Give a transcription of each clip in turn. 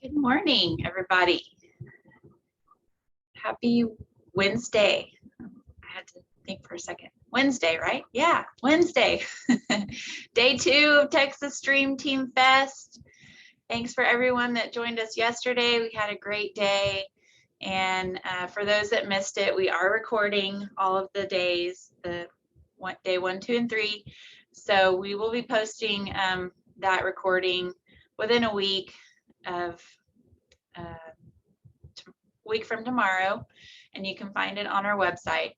Good morning, everybody. Happy Wednesday. I had to think for a second. Wednesday, right? Yeah, Wednesday. Day 2 of Texas StreamTeam Fest. Thanks for everyone that joined us yesterday. We had a great day. And for those that missed it, we are recording all of the days, day 1, 2, and 3. So we will be posting that recording within a week of week from tomorrow, and you can find it on our website.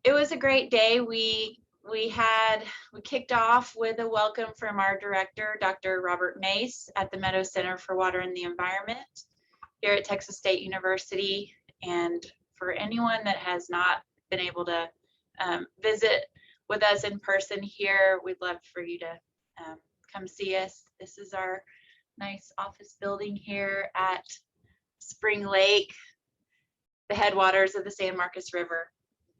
It was a great day. We kicked off with a welcome from our director, Dr. Robert Mace, at the Meadow Center for Water and the Environment here at Texas State University. And for anyone that has not been able to visit with us in person here, we'd love for you to come see us. This is our nice office building here at Spring Lake, the headwaters of the San Marcos River,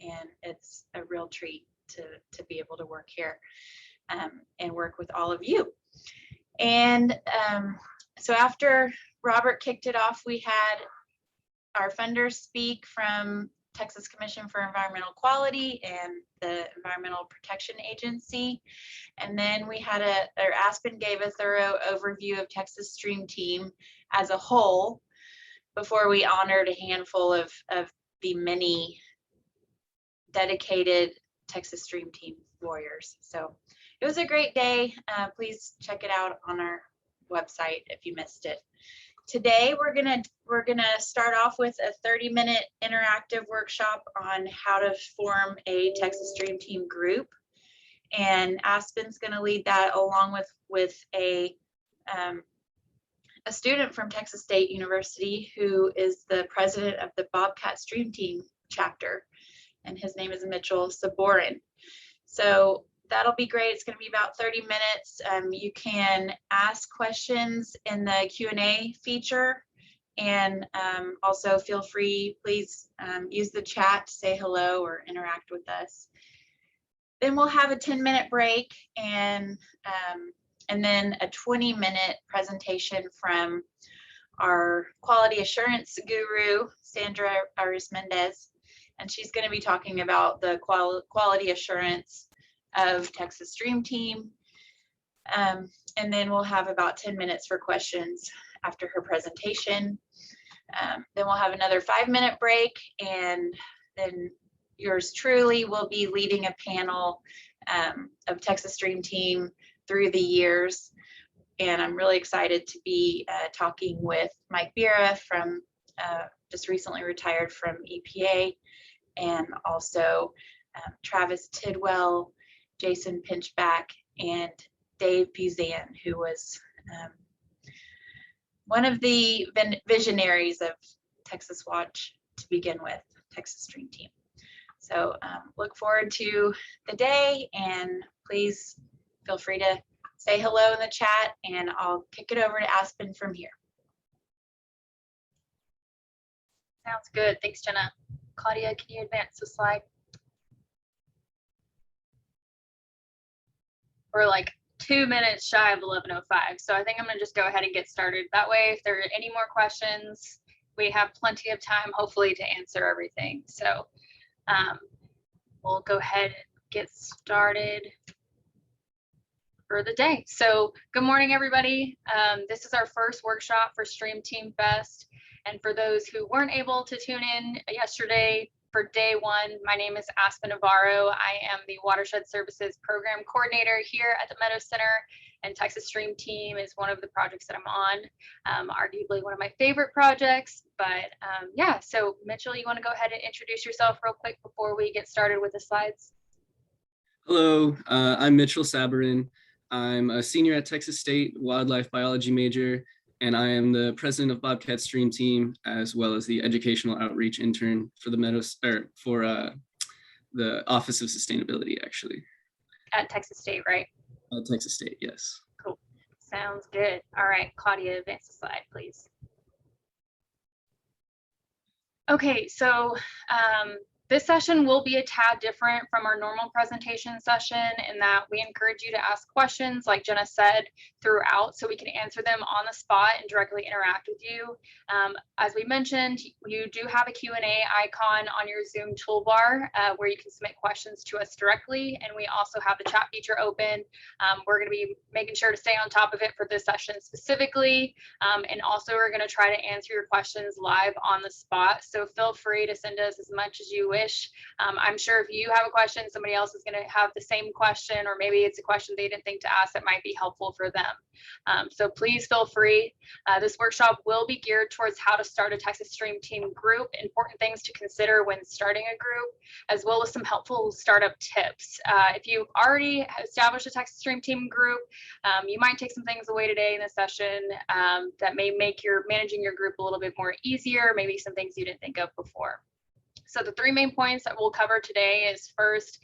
and it's a real treat to be able to work here and work with all of you. And so after Robert kicked it off, we had our funders speak from Texas Commission for Environmental Quality and the Environmental Protection Agency. And then we had Aspen gave a thorough overview of Texas StreamTeam as a whole before we honored a handful of the many dedicated Texas StreamTeam warriors. So it was a great day. Please check it out on our website if you missed it. Today we're gonna start off with a 30-minute interactive workshop on how to form a Texas StreamTeam group, and Aspen's gonna lead that along with a student from Texas State University who is the president of the Bobcat StreamTeam chapter, and his name is Mitchell Saborin. So that'll be great. It's going to be about 30 minutes. You can ask questions in the Q&A feature, and also feel free, please use the chat to say hello or interact with us. Then we'll have a 10-minute break and then a 20-minute presentation from our quality assurance guru, Sandra Aris-Mendez, and she's going to be talking about the quality assurance of Texas StreamTeam. And then we'll have about 10 minutes for questions after her presentation. Then we'll have another 5-minute break, and then yours truly will be leading a panel of Texas StreamTeam through the years. And I'm really excited to be talking with Mike Bira from just recently retired from EPA, and also Travis Tidwell, Jason Pinchback, and Dave Buzan, who was one of the visionaries of Texas Watch to begin with, Texas StreamTeam. So look forward to the day, and please feel free to say hello in the chat, and I'll kick it over to Aspen from here. Sounds good. Thanks, Jenna. Claudia, can you advance the slide? We're like 2 minutes shy of 11:05, so I think I'm gonna just go ahead and get started. That way, if there are any more questions, we have plenty of time, hopefully, to answer everything. So we'll go ahead and get started for the day. So good morning, everybody. This is our first workshop for StreamTeam Fest. And for those who weren't able to tune in yesterday for day 1, my name is Aspen Navarro. I am the Watershed Services Program Coordinator here at the Meadow Center, and Texas StreamTeam is one of the projects that I'm on, arguably one of my favorite projects. But yeah, so Mitchell, you want to go ahead and introduce yourself real quick before we get started with the slides? Hello, I'm Mitchell Saborin. I'm a senior at Texas State, wildlife biology major, and I am the president of Bobcat StreamTeam, as well as the educational outreach intern for the the Office of Sustainability, actually. At Texas State, right? At Texas State, yes. Cool. Sounds good. All right, Claudia, advance the slide, please. Okay, so This session will be a tad different from our normal presentation session in that we encourage you to ask questions, like Jenna said, throughout, so we can answer them on the spot and directly interact with you. As we mentioned, you do have a Q&A icon on your Zoom toolbar where you can submit questions to us directly, and we also have the chat feature open. We're going to be making sure to stay on top of it for this session specifically, and also we're going to try to answer your questions live on the spot, so feel free to send us as much as you wish. I'm sure if you have a question, somebody else is going to have the same question, or maybe it's a question they didn't think to ask that might be helpful for them. So please feel free. This workshop will be geared towards how to start a Texas Stream Team group, important things to consider when starting a group, as well as some helpful startup tips. If you've already established a Texas Stream Team group, you might take some things away today in this session that may make managing your group a little bit more easier, maybe some things you didn't think of before. So the three main points that we'll cover today is first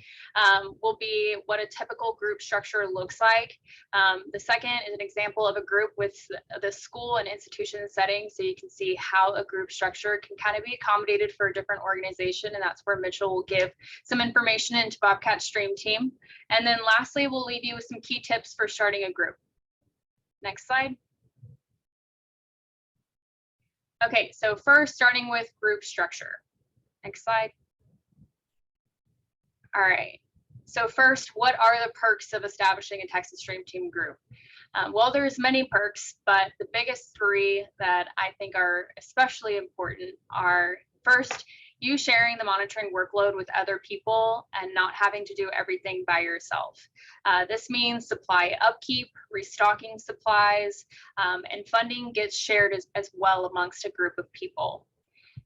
will be what a typical group structure looks like. The second is an example of a group with the school and institution setting, so you can see how a group structure can kind of be accommodated for a different organization, and that's where Mitchell will give some information into Bobcat Stream Team. And then lastly, we'll leave you with some key tips for starting a group. Next slide. Okay, so first, starting with group structure. Next slide. All right. So first, what are the perks of establishing a Texas Stream Team group? Well, there's many perks, but the biggest three that I think are especially important are, first, you sharing the monitoring workload with other people and not having to do everything by yourself. This means supply upkeep, restocking supplies, and funding gets shared as well amongst a group of people.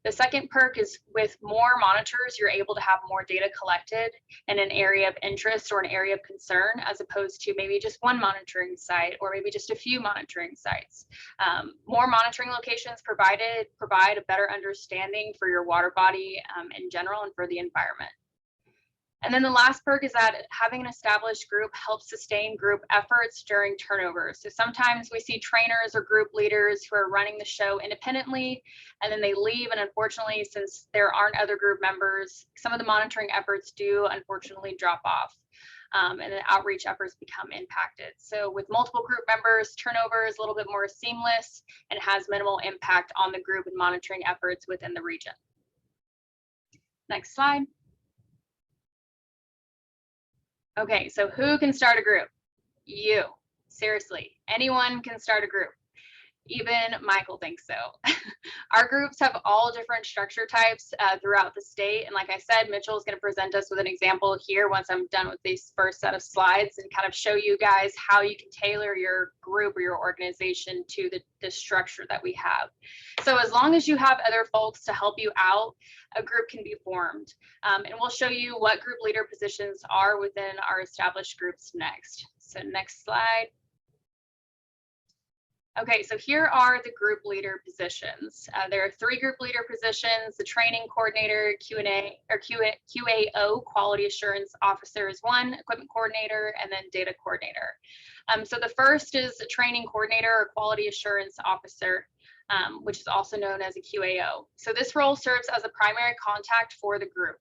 The second perk is with more monitors, you're able to have more data collected in an area of interest or an area of concern, as opposed to maybe just one monitoring site or maybe just a few monitoring sites. More monitoring locations provide a better understanding for your water body in general and for the environment. And then the last perk is that having an established group helps sustain group efforts during turnover. So sometimes we see trainers or group leaders who are running the show independently, and then they leave. And unfortunately, since there aren't other group members, some of the monitoring efforts do unfortunately drop off. And the outreach efforts become impacted. So with multiple group members, turnover is a little bit more seamless and has minimal impact on the group and monitoring efforts within the region. Next slide. Okay, so who can start a group? You. Seriously, anyone can start a group. Even Michael thinks so. Our groups have all different structure types throughout the state. And like I said, Mitchell is going to present us with an example here once I'm done with this first set of slides and kind of show you guys how you can tailor your group or your organization to the structure that we have. So as long as you have other folks to help you out, a group can be formed. And we'll show you what group leader positions are within our established groups next. So next slide. Okay, so here are the group leader positions. There are 3 group leader positions: the training coordinator, QAO, quality assurance officer is 1, equipment coordinator, and then data coordinator. So the first is a training coordinator or quality assurance officer, which is also known as a QAO. So this role serves as a primary contact for the group,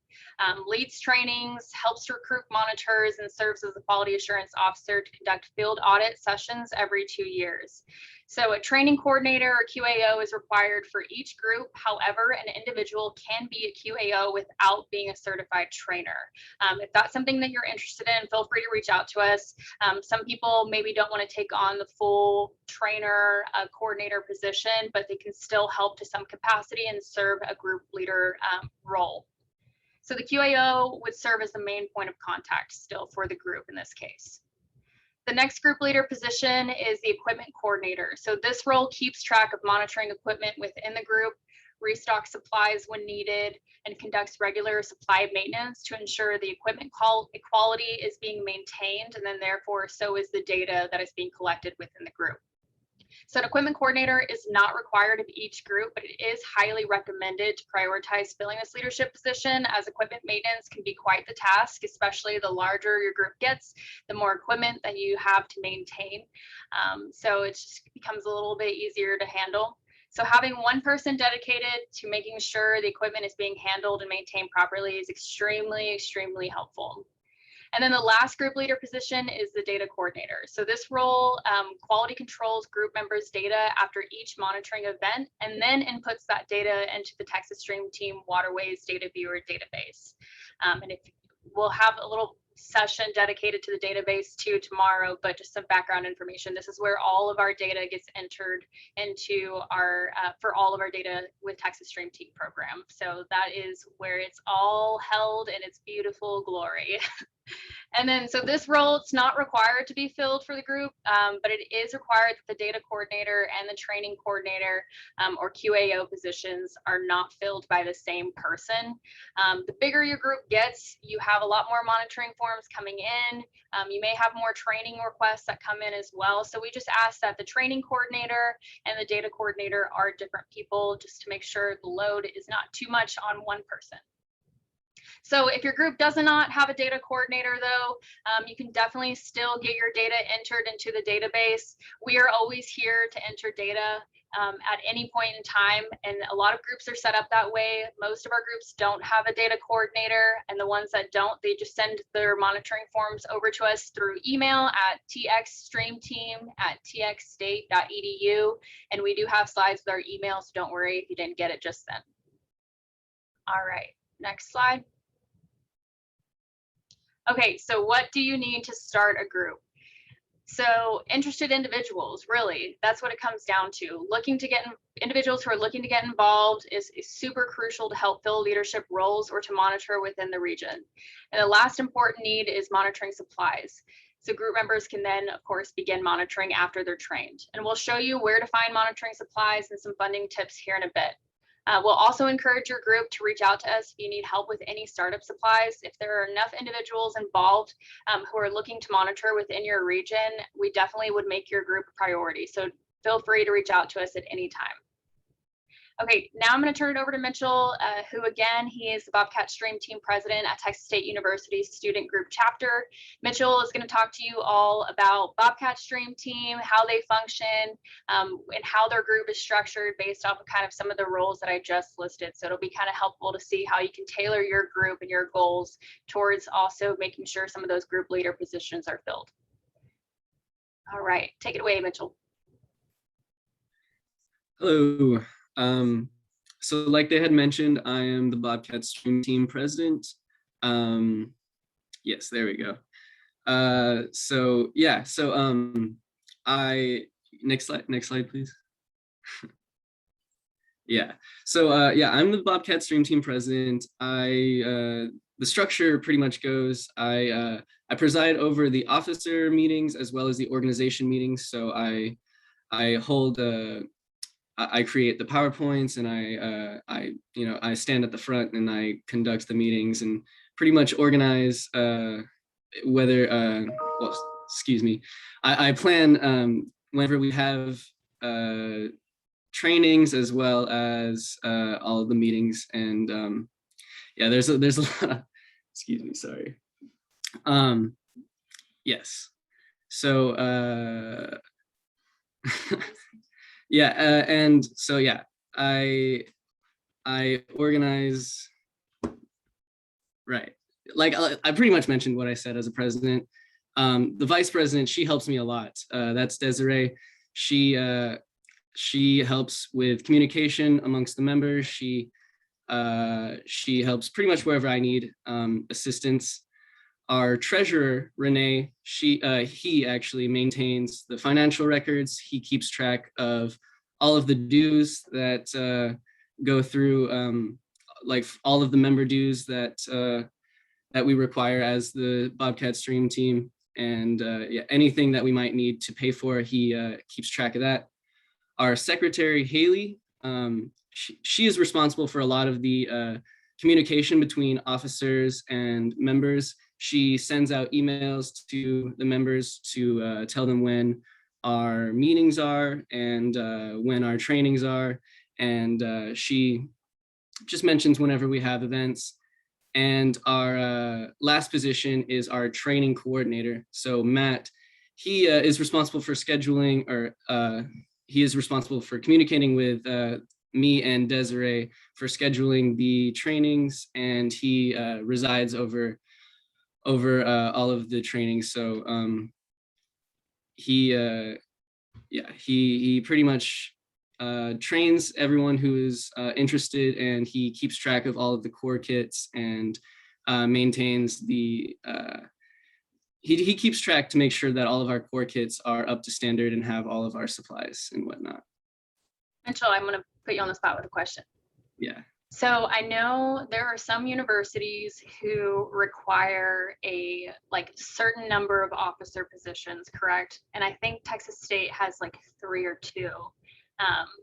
leads trainings, helps recruit monitors, and serves as a quality assurance officer to conduct field audit sessions every 2 years. So a training coordinator or QAO is required for each group. However, an individual can be a QAO without being a certified trainer. If that's something that you're interested in, feel free to reach out to us. Some people maybe don't want to take on the full trainer coordinator position, but they can still help to some capacity and serve a group leader role. So the QAO would serve as the main point of contact still for the group in this case. The next group leader position is the equipment coordinator. So this role keeps track of monitoring equipment within the group, restocks supplies when needed, and conducts regular supply maintenance to ensure the equipment quality is being maintained, and then therefore so is the data that is being collected within the group. So an equipment coordinator is not required of each group, but it is highly recommended to prioritize filling this leadership position, as equipment maintenance can be quite the task, especially the larger your group gets, the more equipment that you have to maintain. So it just becomes a little bit easier to handle. So having one person dedicated to making sure the equipment is being handled and maintained properly is extremely, extremely helpful. And then the last group leader position is the data coordinator. So this role quality controls group members' data after each monitoring event and then inputs that data into the Texas Stream Team Waterways Data Viewer database. And if we'll have a little session dedicated to the database too tomorrow, but just some background information. This is where all of our data gets entered into our, for all of our data with Texas Stream Team program. So that is where it's all held in its beautiful glory. And then, so this role, it's not required to be filled for the group, but it is required that the data coordinator and the training coordinator or QAO positions are not filled by the same person. The bigger your group gets, you have a lot more monitoring forms coming in. You may have more training requests that come in as well. So we just ask that the training coordinator and the data coordinator are different people, just to make sure the load is not too much on one person. So if your group does not have a data coordinator though, you can definitely still get your data entered into the database. We are always here to enter data at any point in time, and a lot of groups are set up that way. Most of our groups don't have a data coordinator, and the ones that don't, they just send their monitoring forms over to us through email at txstreamteam@txstate.edu, and we do have slides with our email, so don't worry if you didn't get it just then. All right, next slide. Okay, so what do you need to start a group? So interested individuals, really, that's what it comes down to. Individuals who are looking to get involved is super crucial to help fill leadership roles or to monitor within the region. And the last important need is monitoring supplies. So group members can then, of course, begin monitoring after they're trained. And we'll show you where to find monitoring supplies and some funding tips here in a bit. We'll also encourage your group to reach out to us if you need help with any startup supplies. If there are enough individuals involved who are looking to monitor within your region, we definitely would make your group a priority. So feel free to reach out to us at any time. Okay, now I'm going to turn it over to Mitchell, who again, he is the Bobcat Stream Team President at Texas State University's Student Group Chapter. Mitchell is going to talk to you all about Bobcat Stream Team, how they function, and how their group is structured based off of kind of some of the roles that I just listed. So it'll be kind of helpful to see how you can tailor your group and your goals towards also making sure some of those group leader positions are filled. All right, take it away, Mitchell. Hello. So like they had mentioned, I am the Bobcat Stream Team President. Yes, there we go. So next slide, please. Yeah, so I'm the Bobcat Stream Team President. The structure pretty much goes, I preside over the officer meetings as well as the organization meetings. So I create the PowerPoints, and I stand at the front and I conduct the meetings and pretty much organize I plan whenever we have trainings as well as all of the meetings. And there's a lot of, excuse me, sorry. Yes. So I organize, right. Like I pretty much mentioned what I said as a president. The vice president, she helps me a lot. That's Desiree. She helps with communication amongst the members. She helps pretty much wherever I need assistance. Our treasurer, Renee, he actually maintains the financial records. He keeps track of all of the dues that go through, like all of the member dues that we require as the Bobcat Stream Team, and anything that we might need to pay for, he keeps track of that. Our secretary, Haley, she is responsible for a lot of the communication between officers and members. She sends out emails to the members to tell them when our meetings are and when our trainings are. And she just mentions whenever we have events. And our last position is our training coordinator. So Matt, he is responsible for scheduling, or he is responsible for communicating with me and Desiree for scheduling the trainings, and he resides over all of the trainings. So he pretty much trains everyone who is interested, and he keeps track of all of the core kits and maintains the he keeps track to make sure that all of our core kits are up to standard and have all of our supplies and whatnot. Mitchell, I'm going to put you on the spot with a question. Yeah. So I know there are some universities who require a certain number of officer positions, correct? And I think Texas State has like 3 or 2. Do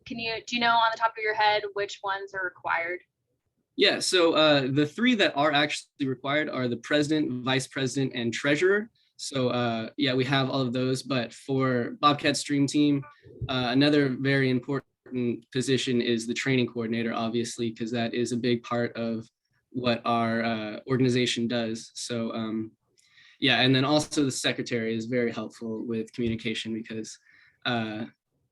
you know on the top of your head which ones are required? Yeah, so the 3 that are actually required are the president, vice president, and treasurer. So yeah, we have all of those, but for Bobcat Stream Team, another very important position is the training coordinator, obviously, because that is a big part of what our organization does. So yeah, and then also the secretary is very helpful with communication, because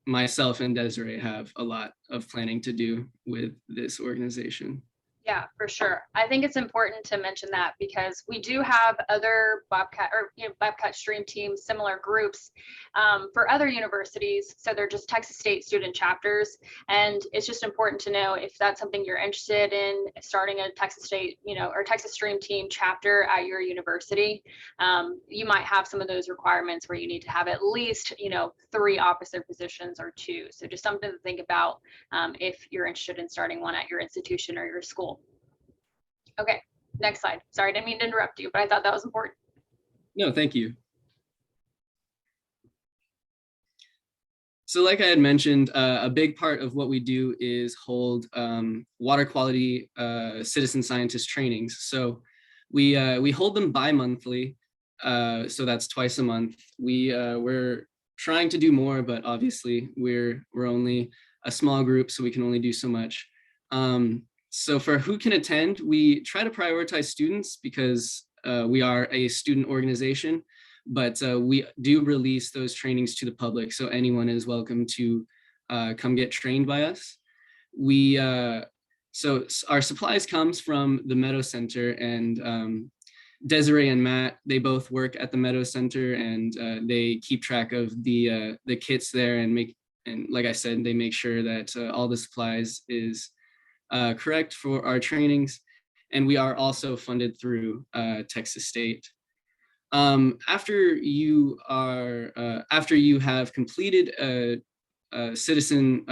myself and Desiree have a lot of planning to do with this organization. Yeah, for sure. I think it's important to mention that because we do have other Bobcat Bobcat Stream Team similar groups for other universities. So they're just Texas State student chapters. And it's just important to know if that's something you're interested in, starting a Texas State, or Texas Stream Team chapter at your university. You might have some of those requirements where you need to have at least, 3 officer positions or 2. So just something to think about if you're interested in starting one at your institution or your school. Okay, next slide. Sorry, I didn't mean to interrupt you, but I thought that was important. No, thank you. So like I had mentioned, a big part of what we do is hold water quality citizen scientist trainings. So we hold them bi-monthly, so that's twice a month. We're trying to do more, but obviously we're only a small group, so we can only do so much. So for who can attend, we try to prioritize students because we are a student organization, but we do release those trainings to the public, so anyone is welcome to come get trained by us. So our supplies comes from the Meadow Center, and Desiree and Matt, they both work at the Meadow Center, and they keep track of the kits there, and like I said, they make sure that all the supplies is correct for our trainings. And we are also funded through Texas State. After you have completed a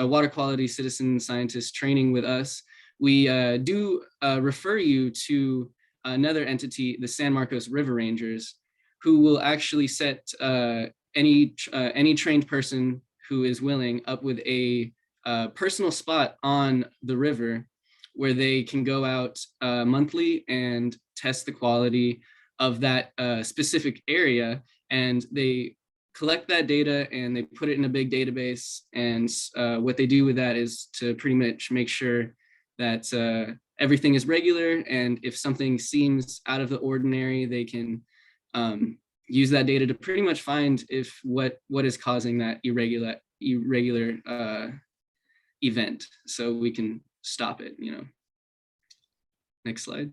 water quality citizen scientist training with us, we do refer you to another entity, the San Marcos River Rangers, who will actually set any trained person who is willing up with a personal spot on the river where they can go out monthly and test the quality of that specific area. And they collect that data and they put it in a big database. And what they do with that is to pretty much make sure that everything is regular. And if something seems out of the ordinary, they can use that data to pretty much find if what is causing that irregular event, so we can stop it. Next slide.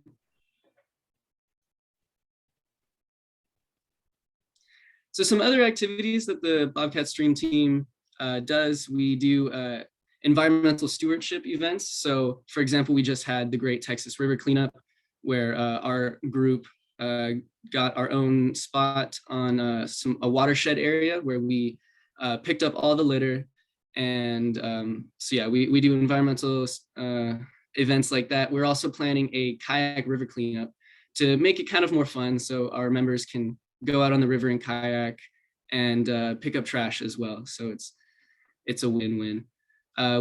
So some other activities that the Bobcat Stream Team does, we do environmental stewardship events. So for example, we just had the Great Texas River Cleanup, where our group got our own spot on a watershed area where we picked up all the litter. And so yeah, we do environmental events like that. We're also planning a kayak river cleanup to make it kind of more fun, so our members can go out on the river and kayak and pick up trash as well. So it's a win-win.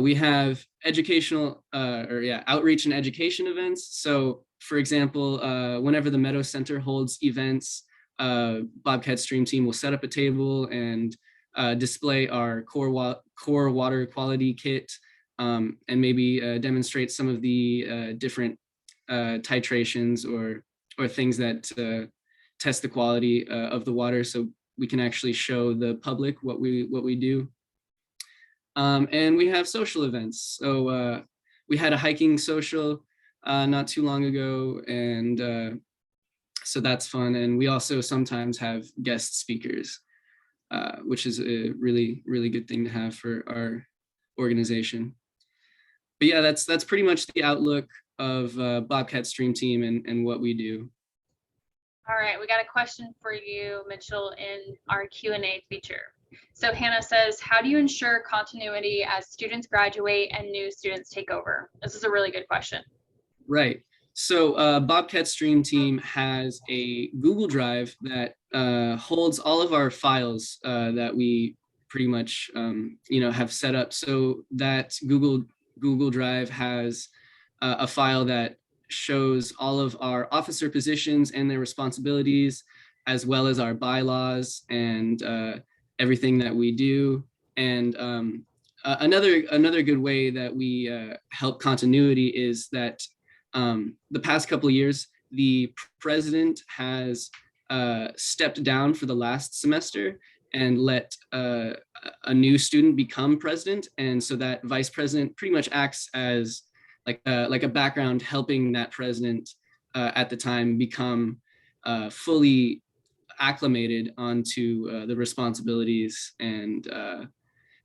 We have educational outreach and education events. So for example, whenever the Meadow Center holds events, Bobcat Stream Team will set up a table and display our core water quality kit, and maybe demonstrate some of the different titrations or things that test the quality of the water, so we can actually show the public what we do. And we have social events. So we had a hiking social not too long ago, and so that's fun. And we also sometimes have guest speakers, which is a really, really good thing to have for our organization. But yeah, that's pretty much the outlook of Bobcat Stream Team and what we do. All right, we got a question for you, Mitchell, in our Q&A feature. So Hannah says, how do you ensure continuity as students graduate and new students take over? This is a really good question. Right. So Bobcat Stream Team has a Google Drive that holds all of our files that we pretty much have set up. So that Google Drive has a file that shows all of our officer positions and their responsibilities, as well as our bylaws and everything that we do. And another good way that we help continuity is that the past couple of years, the president has stepped down for the last semester and let a new student become president. And so that vice president pretty much acts as like a background, helping that president at the time become fully acclimated onto the responsibilities and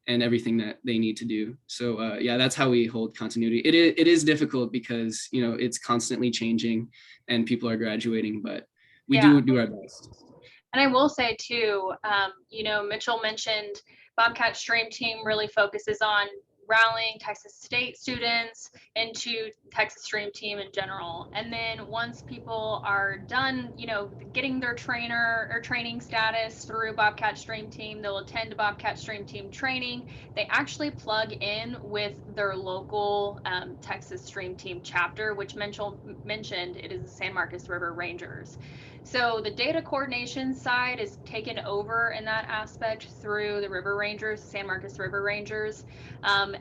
everything that they need to do. So yeah, that's how we hold continuity. It is difficult because it's constantly changing and people are graduating, but we do our best. And I will say too, Mitchell mentioned Bobcat Stream Team really focuses on rallying Texas State students into Texas Stream Team in general. And then once people are done, getting their trainer or training status through Bobcat Stream Team, they'll attend Bobcat Stream Team training. They actually plug in with their local Texas Stream Team chapter, which Mitchell mentioned, it is the San Marcos River Rangers. So the data coordination side is taken over in that aspect through the River Rangers, San Marcos River Rangers.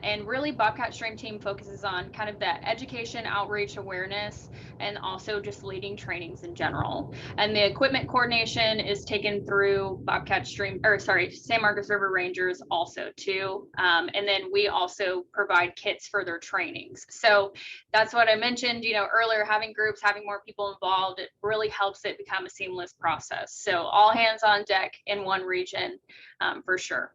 And really Bobcat Stream Team focuses on kind of that education, outreach, awareness, and also just leading trainings in general. And the equipment coordination is taken through San Marcos River Rangers also too. And then we also provide kits for their trainings. So that's what I mentioned, earlier, having groups, having more people involved, it really helps it become a seamless process. So all hands on deck in one region for sure.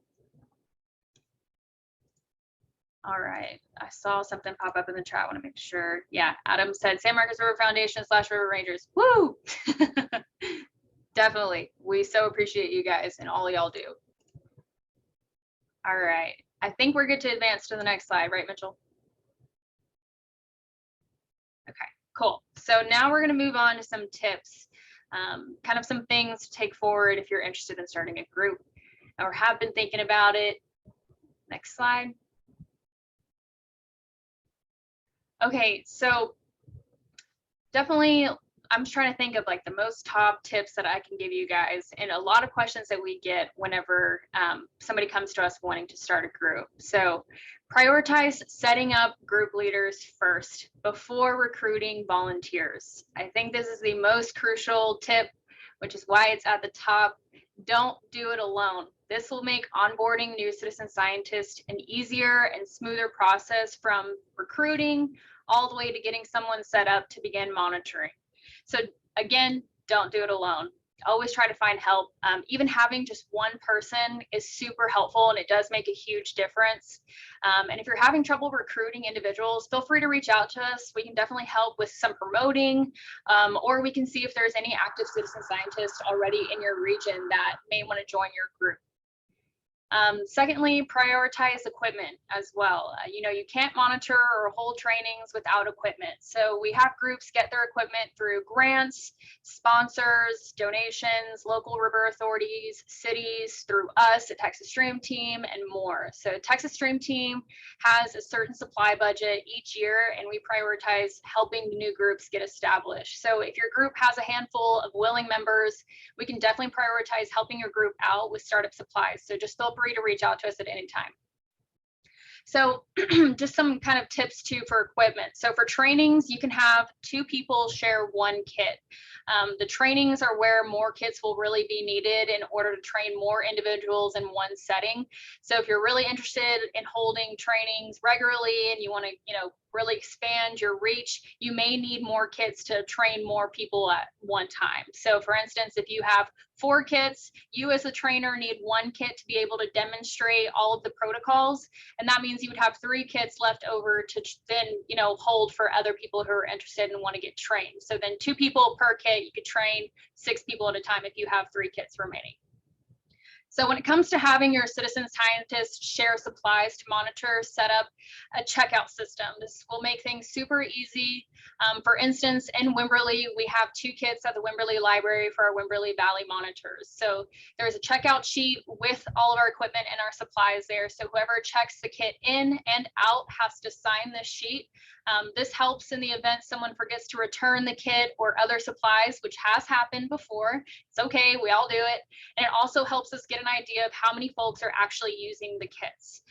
All right, I saw something pop up in the chat. I want to make sure. Yeah, Adam said San Marcos River Foundation / River Rangers. Woo! Definitely. We so appreciate you guys and all y'all do. All right, I think we're good to advance to the next slide, right, Mitchell? Okay, cool. So now we're going to move on to some tips, kind of some things to take forward if you're interested in starting a group or have been thinking about it. Next slide. Okay, so definitely I'm just trying to think of like the most top tips that I can give you guys, and a lot of questions that we get whenever somebody comes to us wanting to start a group. So prioritize setting up group leaders first before recruiting volunteers. I think this is the most crucial tip, which is why it's at the top. Don't do it alone. This will make onboarding new citizen scientists an easier and smoother process from recruiting all the way to getting someone set up to begin monitoring. So again, don't do it alone. Always try to find help. Even having just one person is super helpful, and it does make a huge difference. And if you're having trouble recruiting individuals, feel free to reach out to us. We can definitely help with some promoting, or we can see if there's any active citizen scientists already in your region that may want to join your group. Secondly, prioritize equipment as well. You can't monitor or hold trainings without equipment. So we have groups get their equipment through grants, sponsors, donations, local river authorities, cities, through us at Texas Stream Team, and more. So Texas Stream Team has a certain supply budget each year, and we prioritize helping new groups get established. So if your group has a handful of willing members, we can definitely prioritize helping your group out with startup supplies. So just feel free to reach out to us at any time. So just some kind of tips too for equipment. So for trainings, you can have 2 people share 1 kit. The trainings are where more kits will really be needed in order to train more individuals in one setting. So if you're really interested in holding trainings regularly and you want to, really expand your reach, you may need more kits to train more people at one time. So for instance, if you have 4 kits, you as a trainer need 1 kit to be able to demonstrate all of the protocols. And that means you would have 3 kits left over to then, hold for other people who are interested and want to get trained. So then 2 people per kit, you could train 6 people at a time if you have 3 kits remaining. So when it comes to having your citizen scientists share supplies to monitor, set up a checkout system. This will make things super easy. For instance, in Wimberley, we have 2 kits at the Wimberley Library for our Wimberley Valley monitors. So there's a checkout sheet with all of our equipment and our supplies there. So whoever checks the kit in and out has to sign this sheet. This helps in the event someone forgets to return the kit or other supplies, which has happened before. It's okay, we all do it. And it also helps us get an idea of how many folks are actually using the kits.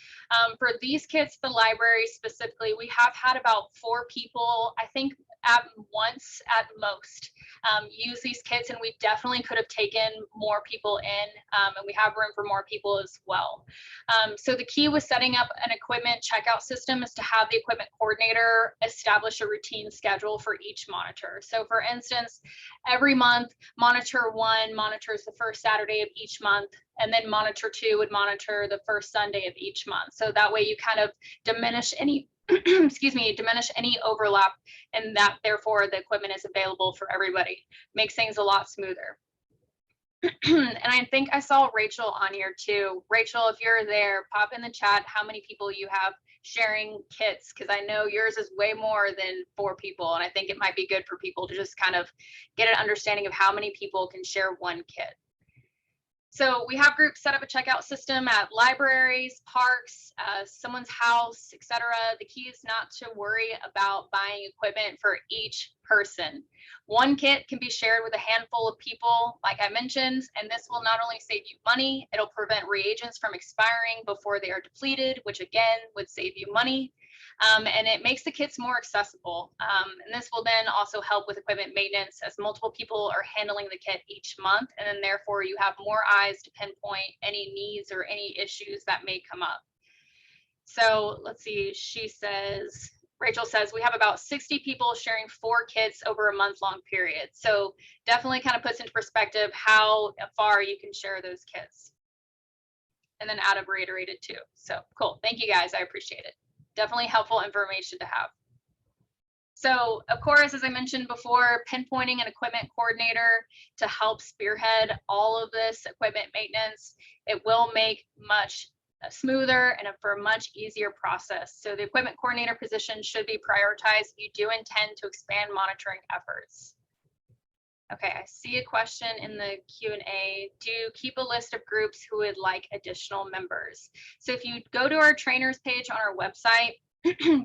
For these kits, the library specifically, we have had about 4 people, I think at once at most, use these kits, and we definitely could have taken more people in, and we have room for more people as well. So the key with setting up an equipment checkout system is to have the equipment coordinator establish a routine schedule for each monitor. So for instance, every month, monitor 1 monitors the first Saturday of each month, and then monitor 2 would monitor the first Sunday of each month. So that way you kind of diminish any diminish any overlap, and that therefore the equipment is available for everybody. Makes things a lot smoother. And I think I saw Rachel on here too. Rachel, if you're there, pop in the chat how many people you have sharing kits, because I know yours is way more than 4 people, and I think it might be good for people to just kind of get an understanding of how many people can share 1 kit. So we have groups set up a checkout system at libraries, parks, someone's house, etc. The key is not to worry about buying equipment for each person. 1 kit can be shared with a handful of people, like I mentioned, and this will not only save you money, it'll prevent reagents from expiring before they are depleted, which again would save you money. And it makes the kits more accessible. And this will then also help with equipment maintenance, as multiple people are handling the kit each month, and then therefore you have more eyes to pinpoint any needs or any issues that may come up. So let's see, Rachel says, we have about 60 people sharing 4 kits over a month-long period. So definitely kind of puts into perspective how far you can share those kits. And then Adam reiterated too. So cool, thank you guys, I appreciate it. Definitely helpful information to have. So of course, as I mentioned before, pinpointing an equipment coordinator to help spearhead all of this equipment maintenance, it will make much smoother and for a much easier process. So the equipment coordinator position should be prioritized if you do intend to expand monitoring efforts. Okay, I see a question in the Q&A. Do keep a list of groups who would like additional members. So if you go to our trainers page on our website,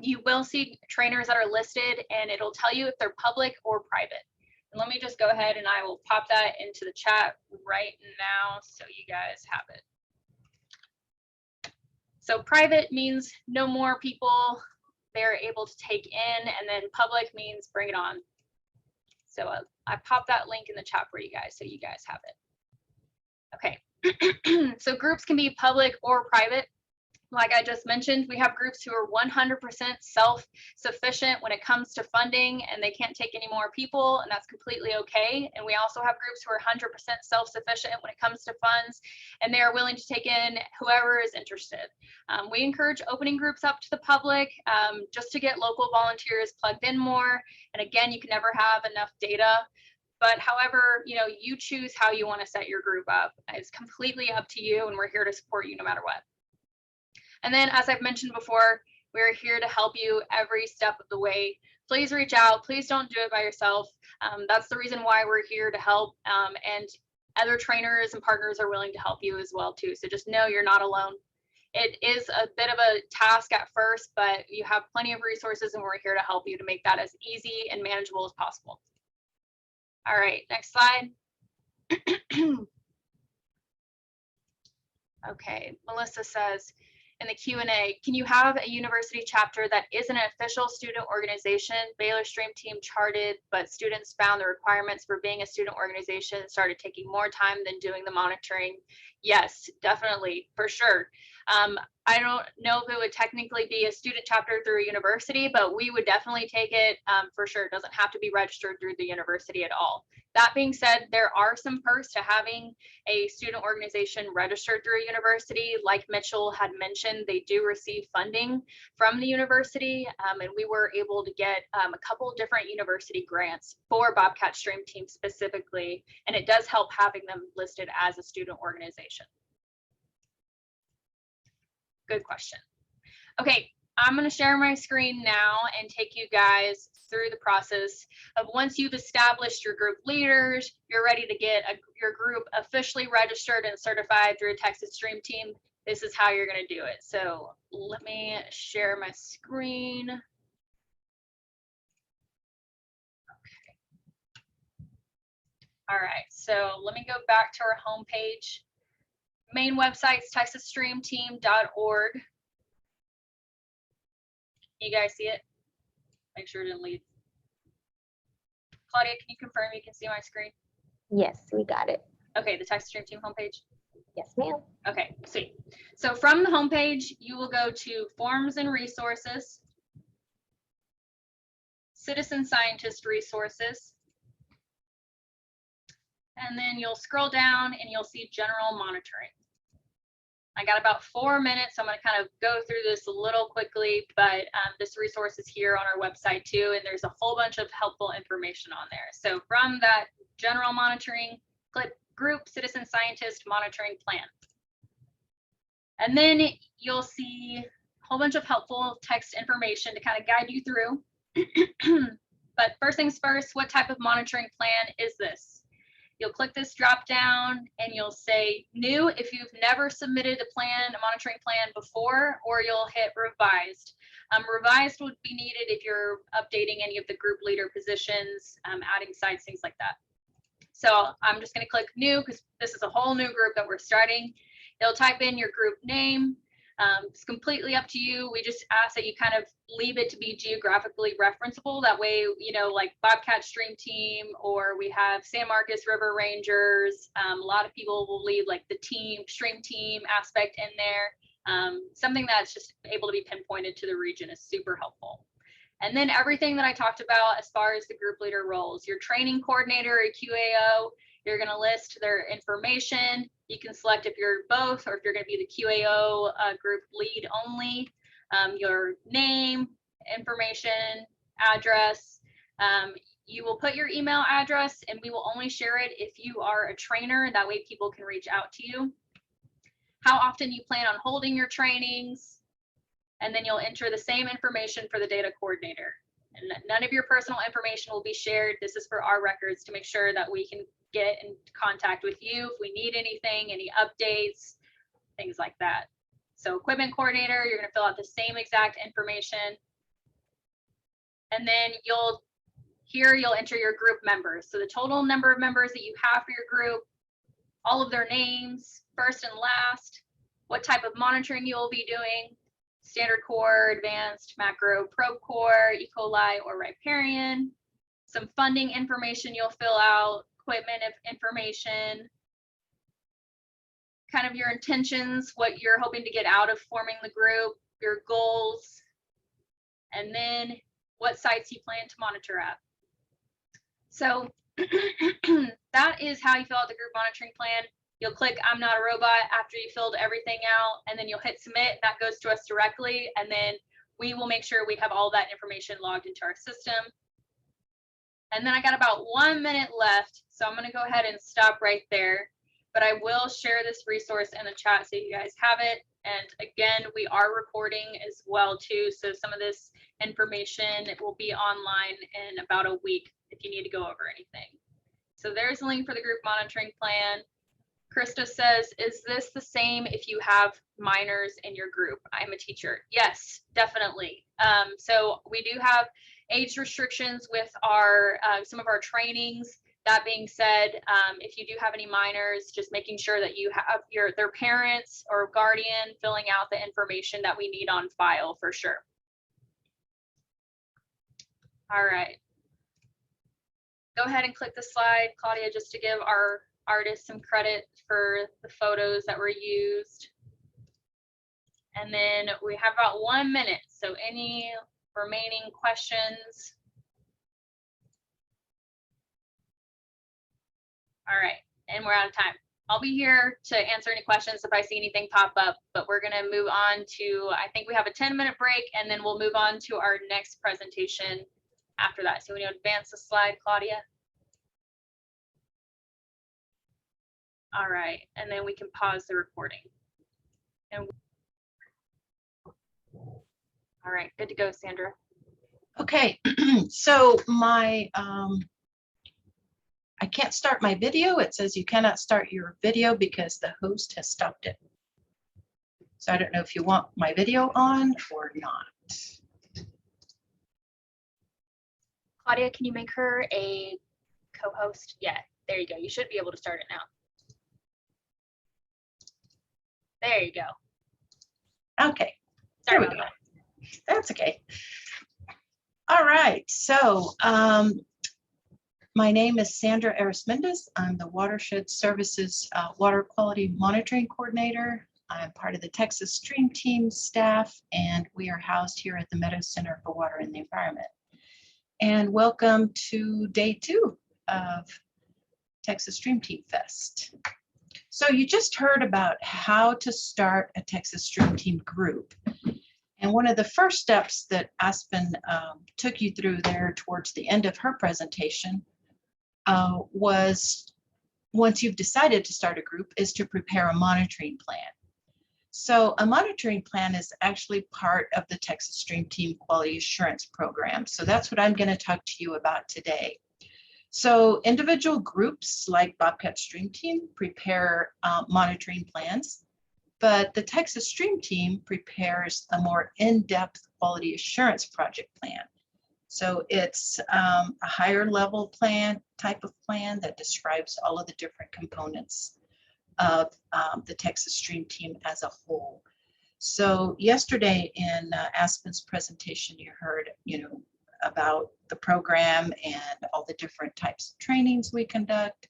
you will see trainers that are listed, and it'll tell you if they're public or private. And let me just go ahead and I will pop that into the chat right now so you guys have it. So private means no more people they're able to take in, and then public means bring it on. So I popped that link in the chat for you guys so you guys have it. Okay, so groups can be public or private. Like I just mentioned, we have groups who are 100% self-sufficient when it comes to funding, and they can't take any more people, and that's completely okay. And we also have groups who are 100% self-sufficient when it comes to funds, and they are willing to take in whoever is interested. We encourage opening groups up to the public just to get local volunteers plugged in more. And again, you can never have enough data. But however, you choose how you want to set your group up. It's completely up to you, and we're here to support you no matter what. And then, as I've mentioned before, we're here to help you every step of the way. Please reach out. Please don't do it by yourself. That's the reason why we're here to help. And other trainers and partners are willing to help you as well too. So just know you're not alone. It is a bit of a task at first, but you have plenty of resources, and we're here to help you to make that as easy and manageable as possible. All right, next slide. Okay, Melissa says, in the Q&A, can you have a university chapter that isn't an official student organization, Baylor Stream Team charted, but students found the requirements for being a student organization and started taking more time than doing the monitoring? Yes, definitely, for sure. I don't know if it would technically be a student chapter through a university, but we would definitely take it for sure. It doesn't have to be registered through the university at all. That being said, there are some perks to having a student organization registered through a university. Like Mitchell had mentioned, they do receive funding from the university, and we were able to get a couple different university grants for Bobcat Stream Team specifically, and it does help having them listed as a student organization. Good question. Okay, I'm going to share my screen now and take you guys through the process of once you've established your group leaders, you're ready to get your group officially registered and certified through a Texas Stream Team. This is how you're going to do it. So let me share my screen. Okay. All right, so let me go back to our homepage. Main website's texasstreamteam.org. You guys see it? Make sure it didn't leave. Claudia, can you confirm you can see my screen? Yes, we got it. Okay, the Texas Stream Team homepage. Yes, ma'am. Okay, see. So from the homepage, you will go to Forms and Resources, Citizen Scientist Resources, and then you'll scroll down and you'll see General Monitoring. I got about 4 minutes, so I'm going to kind of go through this a little quickly, but this resource is here on our website too, and there's a whole bunch of helpful information on there. So from that General Monitoring, click Group Citizen Scientist Monitoring Plan. And then you'll see a whole bunch of helpful text information to kind of guide you through. But first things first, what type of monitoring plan is this? You'll click this drop down and you'll say new if you've never submitted a monitoring plan before, or you'll hit revised. Revised would be needed if you're updating any of the group leader positions, adding sites, things like that. So I'm just going to click new because this is a whole new group that we're starting. It'll type in your group name. It's completely up to you. We just ask that you kind of leave it to be geographically referenceable. That way, you know, like Bobcat Stream Team, or we have San Marcos River Rangers. A lot of people will leave like the stream team aspect in there. Something that's just able to be pinpointed to the region is super helpful. And then everything that I talked about as far as the group leader roles, your training coordinator or QAO, you're going to list their information. You can select if you're both, or if you're going to be the QAO group lead only, your name, information, address. You will put your email address, and we will only share it if you are a trainer. That way people can reach out to you. How often you plan on holding your trainings, and then you'll enter the same information for the data coordinator. And none of your personal information will be shared. This is for our records to make sure that we can get in contact with you if we need anything, any updates, things like that. So equipment coordinator, you're going to fill out the same exact information. And then you'll enter your group members. So the total number of members that you have for your group, all of their names, first and last, what type of monitoring you will be doing, standard core, advanced, macro, probe core, E. coli, or riparian. Some funding information you'll fill out, equipment information, kind of your intentions, what you're hoping to get out of forming the group, your goals, and then what sites you plan to monitor at. So that is how you fill out the group monitoring plan. You'll click I'm not a robot after you filled everything out, and then you'll hit submit. That goes to us directly, and then we will make sure we have all that information logged into our system. And then I got about 1 minute left, so I'm going to go ahead and stop right there. But I will share this resource in the chat so you guys have it. And again, we are recording as well too, so some of this information will be online in about a week if you need to go over anything. So there's a link for the group monitoring plan. Krista says, is this the same if you have minors in your group? I'm a teacher. Yes, definitely. So we do have age restrictions with our some of our trainings. That being said, if you do have any minors, just making sure that you have their parents or guardian filling out the information that we need on file for sure. All right. Go ahead and click the slide, Claudia, just to give our artists some credit for the photos that were used. And then we have about 1 minute. So any remaining questions? All right, and we're out of time. I'll be here to answer any questions if I see anything pop up, but we're gonna move on to, I think we have a 10-minute break, and then we'll move on to our next presentation after that. So we need to advance the slide, Claudia. All right, and then we can pause the recording. And all right, good to go, Sandra. Okay, so my I can't start my video. It says you cannot start your video because the host has stopped it. So I don't know if you want my video on or not. Claudia, can you make her a co-host? Yeah, there you go. You should be able to start it now. There you go. Okay, Sorry there we about go. that. That's okay. All right, so my name is Sandra Arismendez. I'm the Watershed Services Water Quality Monitoring Coordinator. I'm part of the Texas Stream Team staff, and we are housed here at the Meadows Center for Water and the Environment. And welcome to day 2 of Texas Stream Team Fest. So you just heard about how to start a Texas Stream Team group. And one of the first steps that Aspen took you through there towards the end of her presentation was, once you've decided to start a group, is to prepare a monitoring plan. So a monitoring plan is actually part of the Texas Stream Team Quality Assurance Program. So that's what I'm going to talk to you about today. So individual groups like Bobcat Stream Team prepare monitoring plans, but the Texas Stream Team prepares a more in-depth quality assurance project plan. So it's a higher level plan, type of plan that describes all of the different components of the Texas Stream Team as a whole. So yesterday in Aspen's presentation, you heard, about the program and all the different types of trainings we conduct.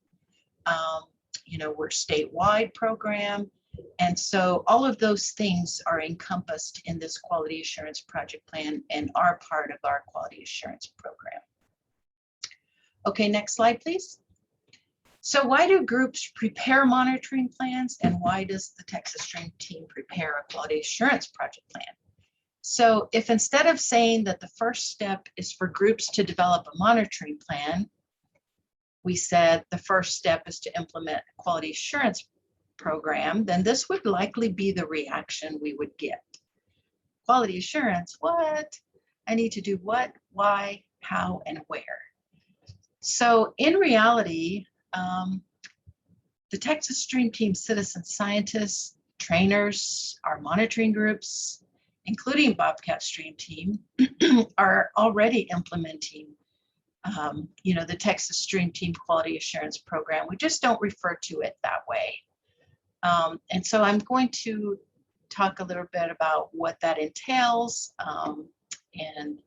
We're a statewide program. And so all of those things are encompassed in this quality assurance project plan and are part of our quality assurance program. Okay, next slide, please. So why do groups prepare monitoring plans, and why does the Texas Stream Team prepare a quality assurance project plan? So if instead of saying that the first step is for groups to develop a monitoring plan, we said the first step is to implement a quality assurance program, then this would likely be the reaction we would get. Quality assurance, what? I need to do what, why, how, and where. So in reality, the Texas Stream Team citizen scientists, trainers, our monitoring groups, including Bobcat Stream Team, are already implementing the Texas Stream Team Quality Assurance Program. We just don't refer to it that way. And so I'm going to talk a little bit about what that entails and,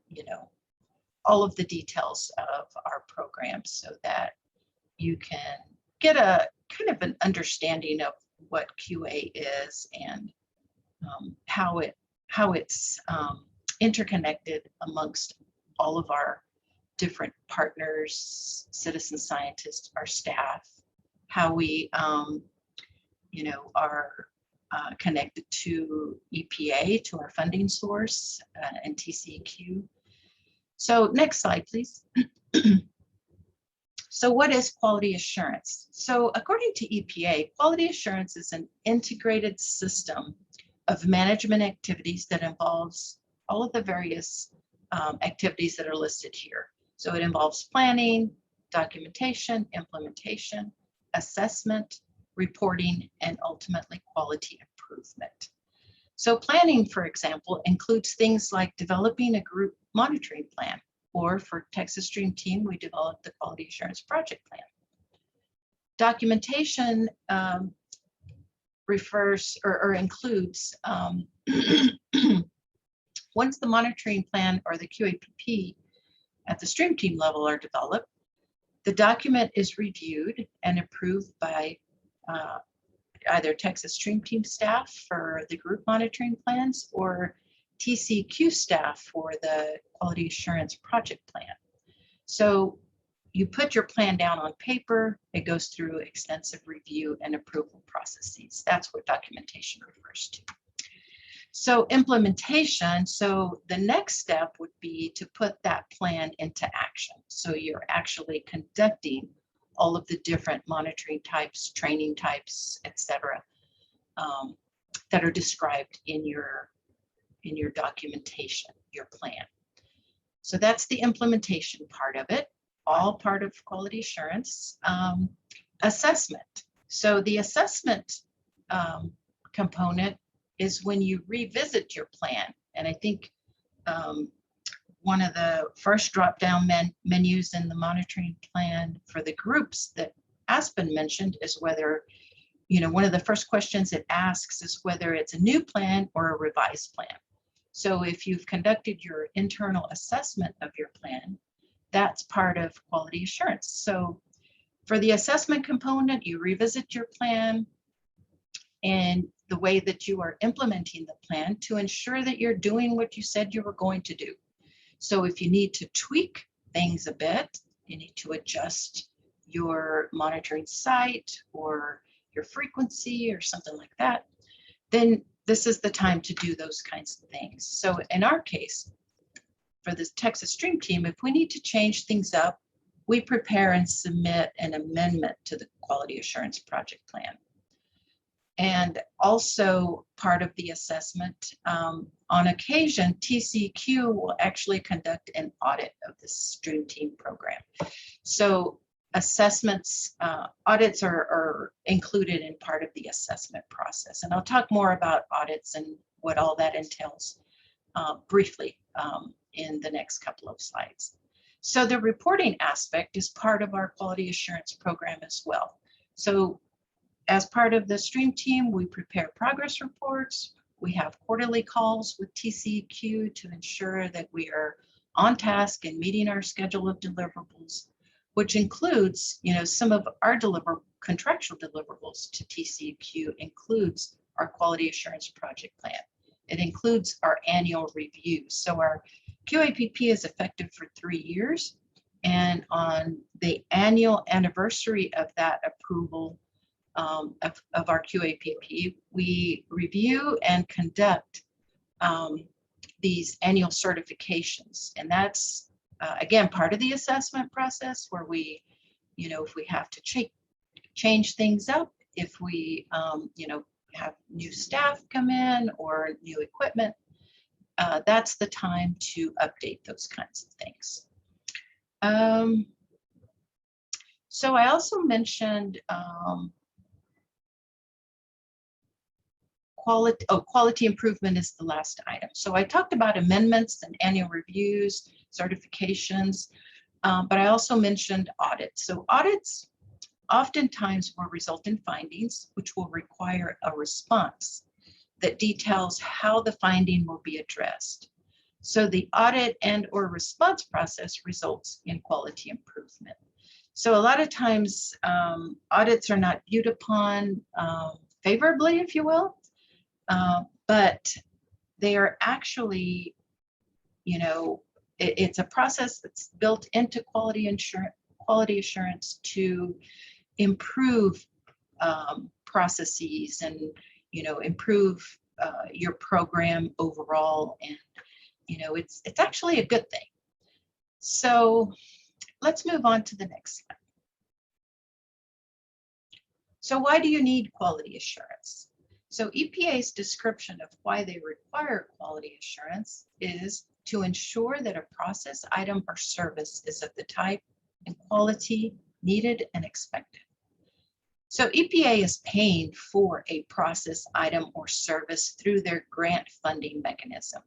all of the details of our program so that you can get a kind of an understanding of what QA is and how it's interconnected amongst all of our different partners, citizen scientists, our staff, how we are connected to EPA, to our funding source, and TCEQ. So next slide, please. So what is quality assurance? So according to EPA, quality assurance is an integrated system of management activities that involves all of the various activities that are listed here. So it involves planning, documentation, implementation, assessment, reporting, and ultimately quality improvement. So planning, for example, includes things like developing a group monitoring plan, or for Texas Stream Team, we developed the quality assurance project plan. Documentation refers or includes once the monitoring plan or the QAPP at the stream team level are developed, the document is reviewed and approved by either Texas Stream Team staff for the group monitoring plans or TCQ staff for the quality assurance project plan. So you put your plan down on paper, it goes through extensive review and approval processes. That's what documentation refers to. So implementation, so the next step would be to put that plan into action. So you're actually conducting all of the different monitoring types, training types, etc., that are described in your documentation, your plan. So that's the implementation part of it, all part of quality assurance. Assessment. So the assessment component is when you revisit your plan. And I think one of the first drop-down menus in the monitoring plan for the groups that Aspen mentioned is whether, one of the first questions it asks is whether it's a new plan or a revised plan. So if you've conducted your internal assessment of your plan, that's part of quality assurance. So for the assessment component, you revisit your plan and the way that you are implementing the plan to ensure that you're doing what you said you were going to do. So if you need to tweak things a bit, you need to adjust your monitoring site or your frequency or something like that, then this is the time to do those kinds of things. So in our case, for the Texas Stream Team, if we need to change things up, we prepare and submit an amendment to the quality assurance project plan. And also part of the assessment, on occasion, TCQ will actually conduct an audit of the Stream Team program. So assessments, audits are included in part of the assessment process. And I'll talk more about audits and what all that entails briefly in the next couple of slides. So the reporting aspect is part of our quality assurance program as well. So as part of the Stream Team, we prepare progress reports. We have quarterly calls with TCQ to ensure that we are on task and meeting our schedule of deliverables, which includes, some of our contractual deliverables to TCQ includes our quality assurance project plan. It includes our annual reviews. So our QAPP is effective for 3 years. And on the annual anniversary of that approval of our QAPP, we review and conduct these annual certifications. And that's, again, part of the assessment process where we, if we have to change things up, if we, have new staff come in or new equipment, that's the time to update those kinds of things. So I also mentioned quality improvement is the last item. So I talked about amendments and annual reviews, certifications, but I also mentioned audits. So audits oftentimes will result in findings, which will require a response that details how the finding will be addressed. So the audit and or response process results in quality improvement. So a lot of times audits are not viewed upon favorably, if you will, but they are actually, it's a process that's built into quality assurance to improve processes and, improve your program overall. And, it's actually a good thing. So let's move on to the next slide. So why do you need quality assurance? So EPA's description of why they require quality assurance is to ensure that a process, item, or service is of the type and quality needed and expected. So EPA is paying for a process, item, or service through their grant funding mechanism,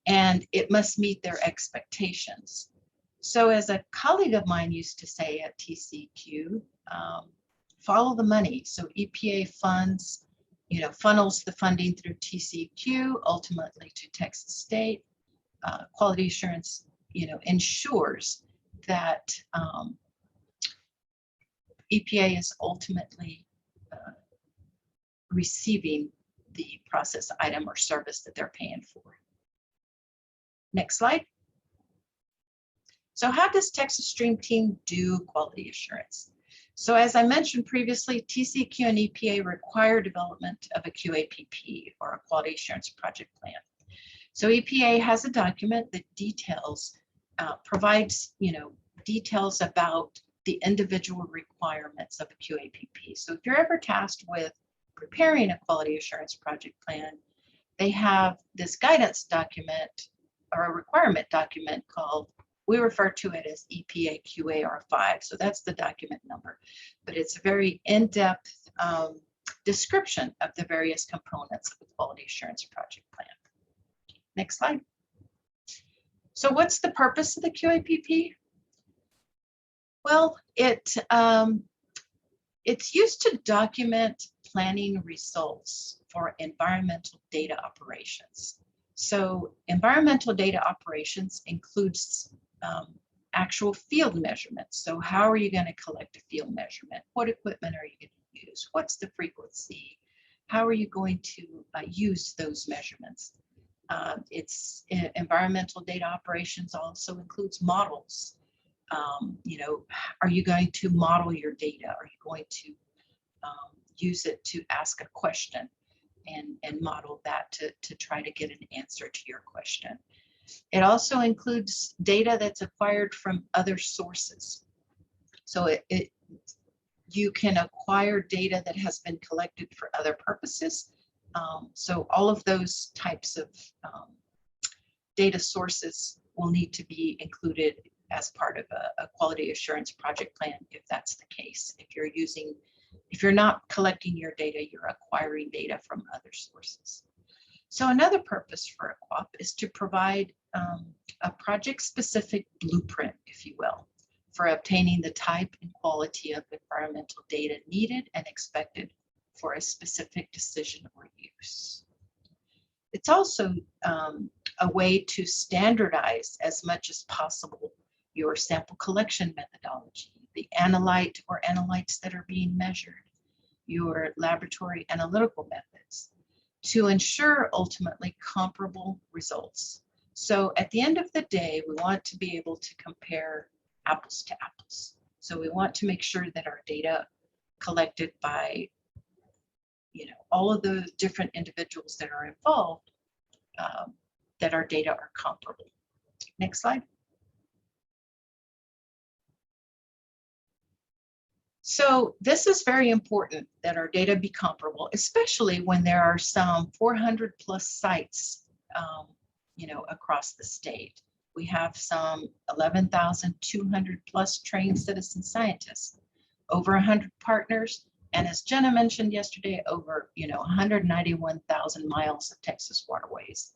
and it must meet their expectations. So as a colleague of mine used to say at TCQ, follow the money. So EPA funds, funnels the funding through TCEQ, ultimately to Texas State. Quality assurance, ensures that EPA is ultimately receiving the process item or service that they're paying for. Next slide. So how does Texas Stream Team do quality assurance? So as I mentioned previously, TCEQ and EPA require development of a QAPP, or a quality assurance project plan. So EPA has a document that provides details about the individual requirements of a QAPP. So if you're ever tasked with preparing a quality assurance project plan, they have this guidance document or a requirement document called, we refer to it as EPA QAR5. So that's the document number, but it's a very in-depth description of the various components of the quality assurance project plan. Next slide. So what's the purpose of the QAPP? Well, it's used to document planning results for environmental data operations. So environmental data operations includes actual field measurements. So how are you going to collect a field measurement? What equipment are you going to use? What's the frequency? How are you going to use those measurements? Environmental data operations also includes models. Are you going to model your data? Are you going to use it to ask a question and model that to try to get an answer to your question? It also includes data that's acquired from other sources. So you can acquire data that has been collected for other purposes. So all of those types of data sources will need to be included as part of a quality assurance project plan, if that's the case. If you're not collecting your data, you're acquiring data from other sources. So another purpose for a Qapp is to provide a project-specific blueprint, if you will, for obtaining the type and quality of environmental data needed and expected for a specific decision or use. It's also a way to standardize as much as possible your sample collection methodology, the analyte or analytes that are being measured, your laboratory analytical methods, to ensure ultimately comparable results. So at the end of the day, we want to be able to compare apples to apples. So we want to make sure that our data collected by all of the different individuals that are involved, that our data are comparable. Next slide. So this is very important that our data be comparable, especially when there are some 400 plus sites, across the state. We have some 11,200 plus trained citizen scientists, over 100 partners, and as Jenna mentioned yesterday, over 191,000 miles of Texas waterways.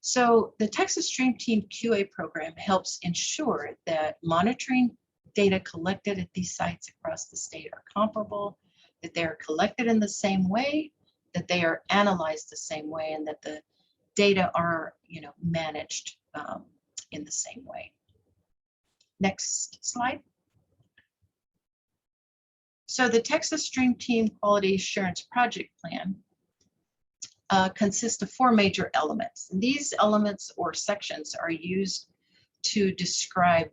So the Texas Stream Team QA program helps ensure that monitoring data collected at these sites across the state are comparable, that they are collected in the same way, that they are analyzed the same way, and that the data are managed in the same way. Next slide. So the Texas Stream Team Quality Assurance Project Plan consists of 4 major elements. And these elements or sections are used to describe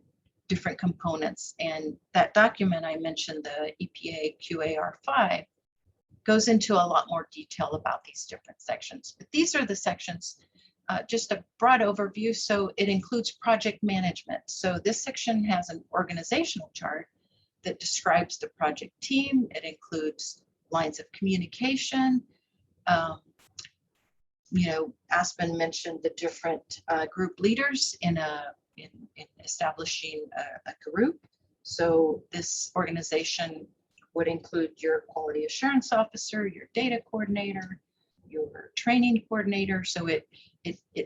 different components. And that document I mentioned, the EPA QAR5, goes into a lot more detail about these different sections. But these are the sections, just a broad overview. So it includes project management. So this section has an organizational chart that describes the project team. It includes lines of communication. Aspen mentioned the different group leaders in establishing a group. So this organization would include your quality assurance officer, your data coordinator, your training coordinator. So it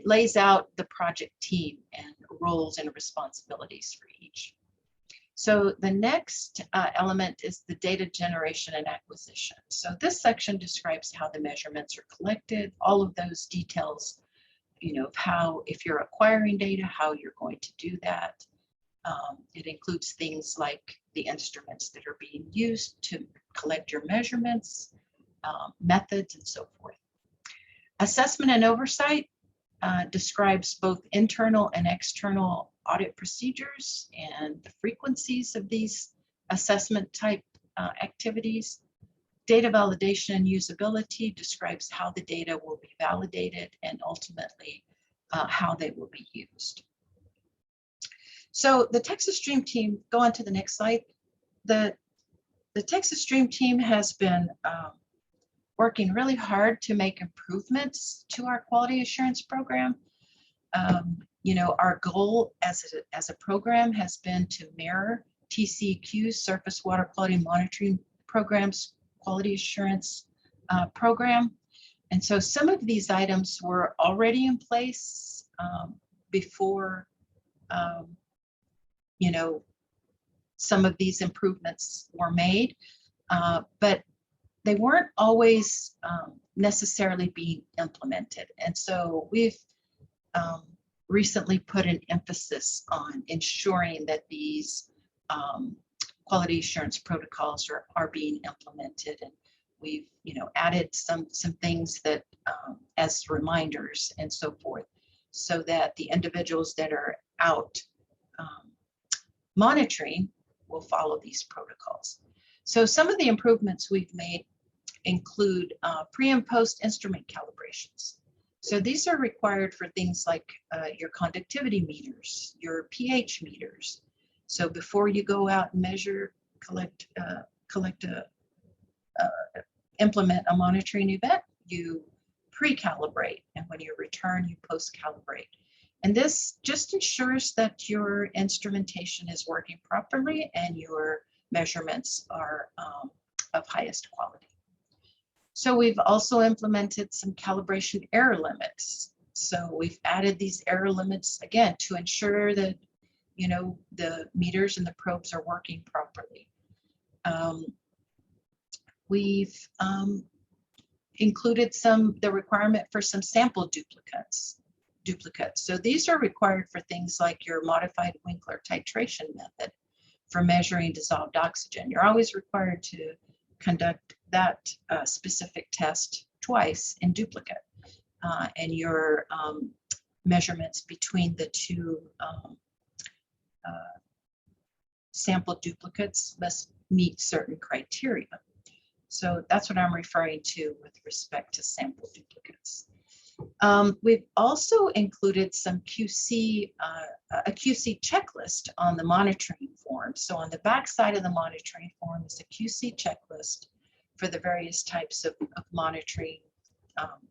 lays out the project team and roles and responsibilities for each. So the next element is the data generation and acquisition. So this section describes how the measurements are collected, all of those details, of how, if you're acquiring data, how you're going to do that. It includes things like the instruments that are being used to collect your measurements, methods, and so forth. Assessment and oversight describes both internal and external audit procedures and the frequencies of these assessment type activities. Data validation and usability describes how the data will be validated and ultimately how they will be used. So the Texas Stream Team, go on to the next slide. The Texas Stream Team has been working really hard to make improvements to our quality assurance program. Our goal as a program has been to mirror TCEQ's Surface Water Quality Monitoring Program's quality assurance program. And so some of these items were already in place before, some of these improvements were made, but they weren't always necessarily being implemented. And so we've recently put an emphasis on ensuring that these quality assurance protocols are being implemented. And we've added some things that as reminders and so forth, so that the individuals that are out monitoring will follow these protocols. So some of the improvements we've made include pre and post instrument calibrations. So these are required for things like your conductivity meters, your pH meters. So before you go out and measure, implement a monitoring event, you pre-calibrate, and when you return, you post-calibrate. And this just ensures that your instrumentation is working properly and your measurements are of highest quality. So we've also implemented some calibration error limits. So we've added these error limits again to ensure that the meters and the probes are working properly. We've included the requirement for some sample duplicates. So these are required for things like your modified Winkler titration method for measuring dissolved oxygen. You're always required to conduct that specific test twice in duplicate, and your measurements between the two sample duplicates must meet certain criteria. So that's what I'm referring to with respect to sample duplicates. We've also included some QC, a QC checklist on the monitoring form. So on the back side of the monitoring form is a QC checklist for the various types of monitoring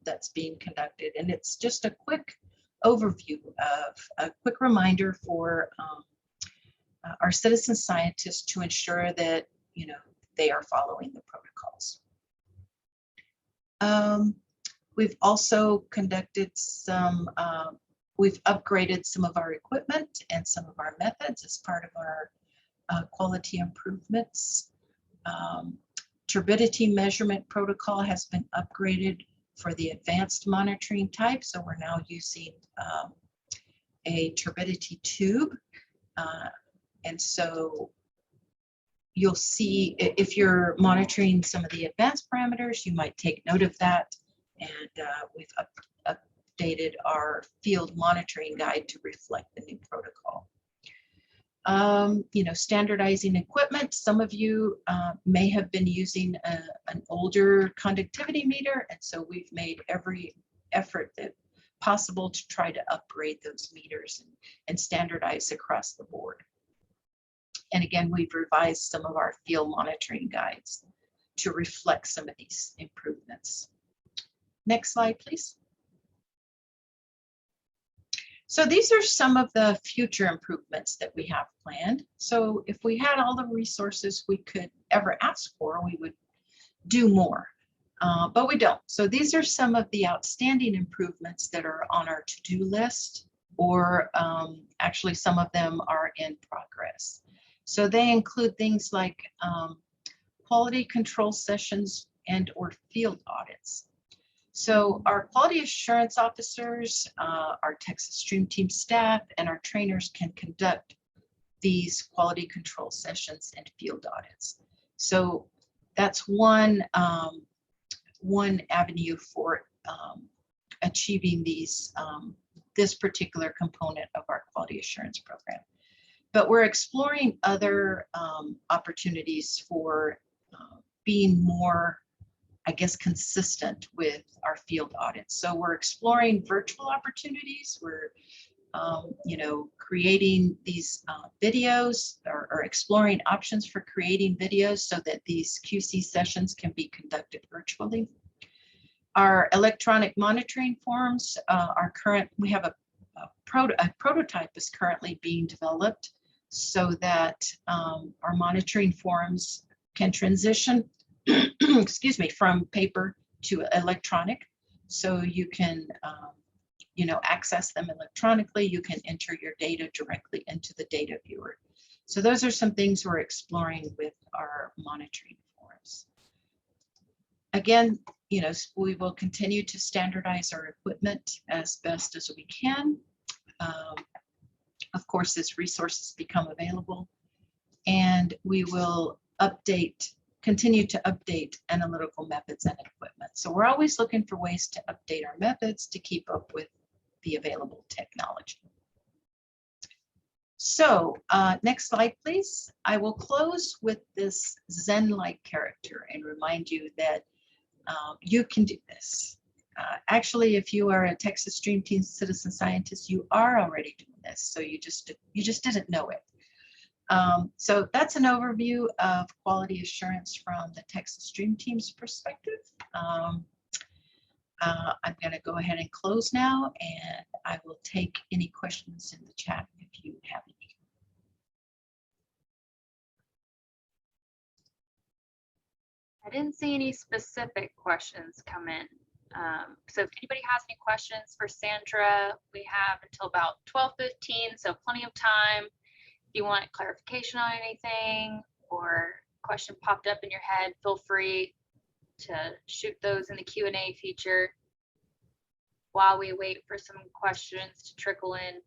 that's being conducted. And it's just a quick overview of a quick reminder for our citizen scientists to ensure that they are following the protocols. We've also conducted some, we've upgraded some of our equipment and some of our methods as part of our quality improvements. Turbidity measurement protocol has been upgraded for the advanced monitoring type. So we're now using a turbidity tube. And so you'll see if you're monitoring some of the advanced parameters, you might take note of that. And we've updated our field monitoring guide to reflect the new protocol. Standardizing equipment. Some of you may have been using an older conductivity meter, and so we've made every effort that possible to try to upgrade those meters and standardize across the board. And again, we've revised some of our field monitoring guides to reflect some of these improvements. Next slide, please. So these are some of the future improvements that we have planned. So if we had all the resources we could ever ask for, we would do more, but we don't. So these are some of the outstanding improvements that are on our to-do list, or actually some of them are in progress. So they include things like quality control sessions and or field audits. So our quality assurance officers, our Texas Stream Team staff, and our trainers can conduct these quality control sessions and field audits. So that's one avenue for achieving these this particular component of our quality assurance program. But we're exploring other opportunities for being more, I guess, consistent with our field audits. So we're exploring virtual opportunities. We're, creating these videos or exploring options for creating videos so that these QC sessions can be conducted virtually. Our electronic monitoring forms we have a prototype is currently being developed so that our monitoring forms can transition, excuse me, from paper to electronic. So you can, access them electronically. You can enter your data directly into the data viewer. So those are some things we're exploring with our monitoring forms. Again, we will continue to standardize our equipment as best as we can. Of course, as resources become available, and we will continue to update analytical methods and equipment. So we're always looking for ways to update our methods to keep up with the available technology. So next slide, please. I will close with this Zen-like character and remind you that you can do this. Actually, if you are a Texas Stream Team citizen scientist, you are already doing this. So you just didn't know it. So that's an overview of quality assurance from the Texas Stream Team's perspective. I'm going to go ahead and close now, and I will take any questions in the chat if you have any. I didn't see any specific questions come in. So if anybody has any questions for Sandra, we have until about 12:15, so plenty of time. If you want clarification on anything or a question popped up in your head, feel free to shoot those in the Q&A feature. While we wait for some questions to trickle in,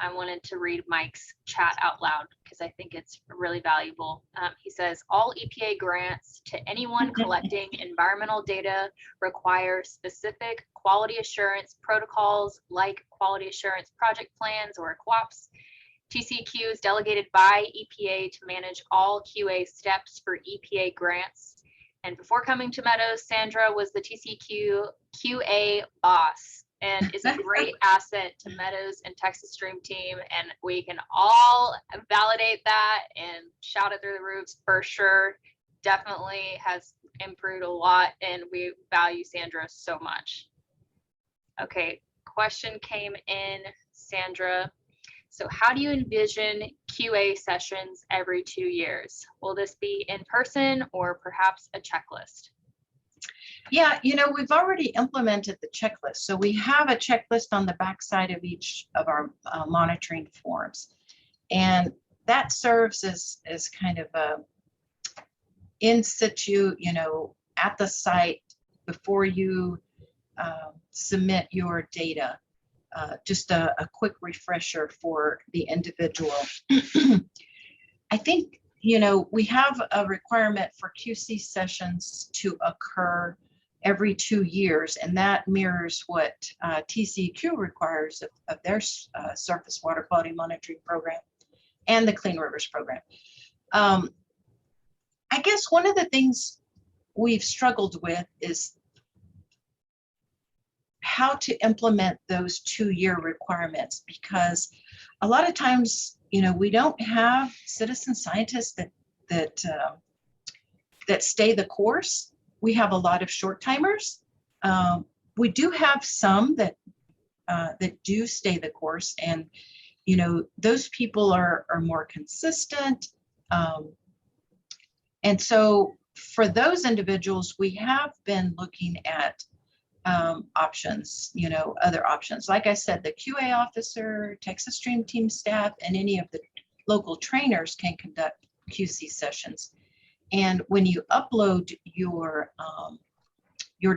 I wanted to read Mike's chat out loud because I think it's really valuable. He says, all EPA grants to anyone collecting environmental data require specific quality assurance protocols like quality assurance project plans or QAPs. TCQ is delegated by EPA to manage all QA steps for EPA grants. And before coming to Meadows, Sandra was the TCQ QA boss and is a great asset to Meadows and Texas Stream Team. And we can all validate that and shout it through the roofs for sure. Definitely has improved a lot, and we value Sandra so much. Okay, question came in, Sandra. So how do you envision QA sessions every 2 years? Will this be in person or perhaps a checklist? Yeah, we've already implemented the checklist. So we have a checklist on the backside of each of our monitoring forms. And that serves as kind of a in situ, at the site before you submit your data. Just a quick refresher for the individual. I think, we have a requirement for QC sessions to occur every 2 years, and that mirrors what TCQ requires of their surface water quality monitoring program and the Clean Rivers program. I guess one of the things we've struggled with is how to implement those 2-year requirements, because a lot of times, we don't have citizen scientists that stay the course. We have a lot of short timers. We do have some that do stay the course, and those people are more consistent. And so for those individuals, we have been looking at options, other options. Like I said, the QA officer, Texas Stream Team staff, and any of the local trainers can conduct QC sessions. And when you upload your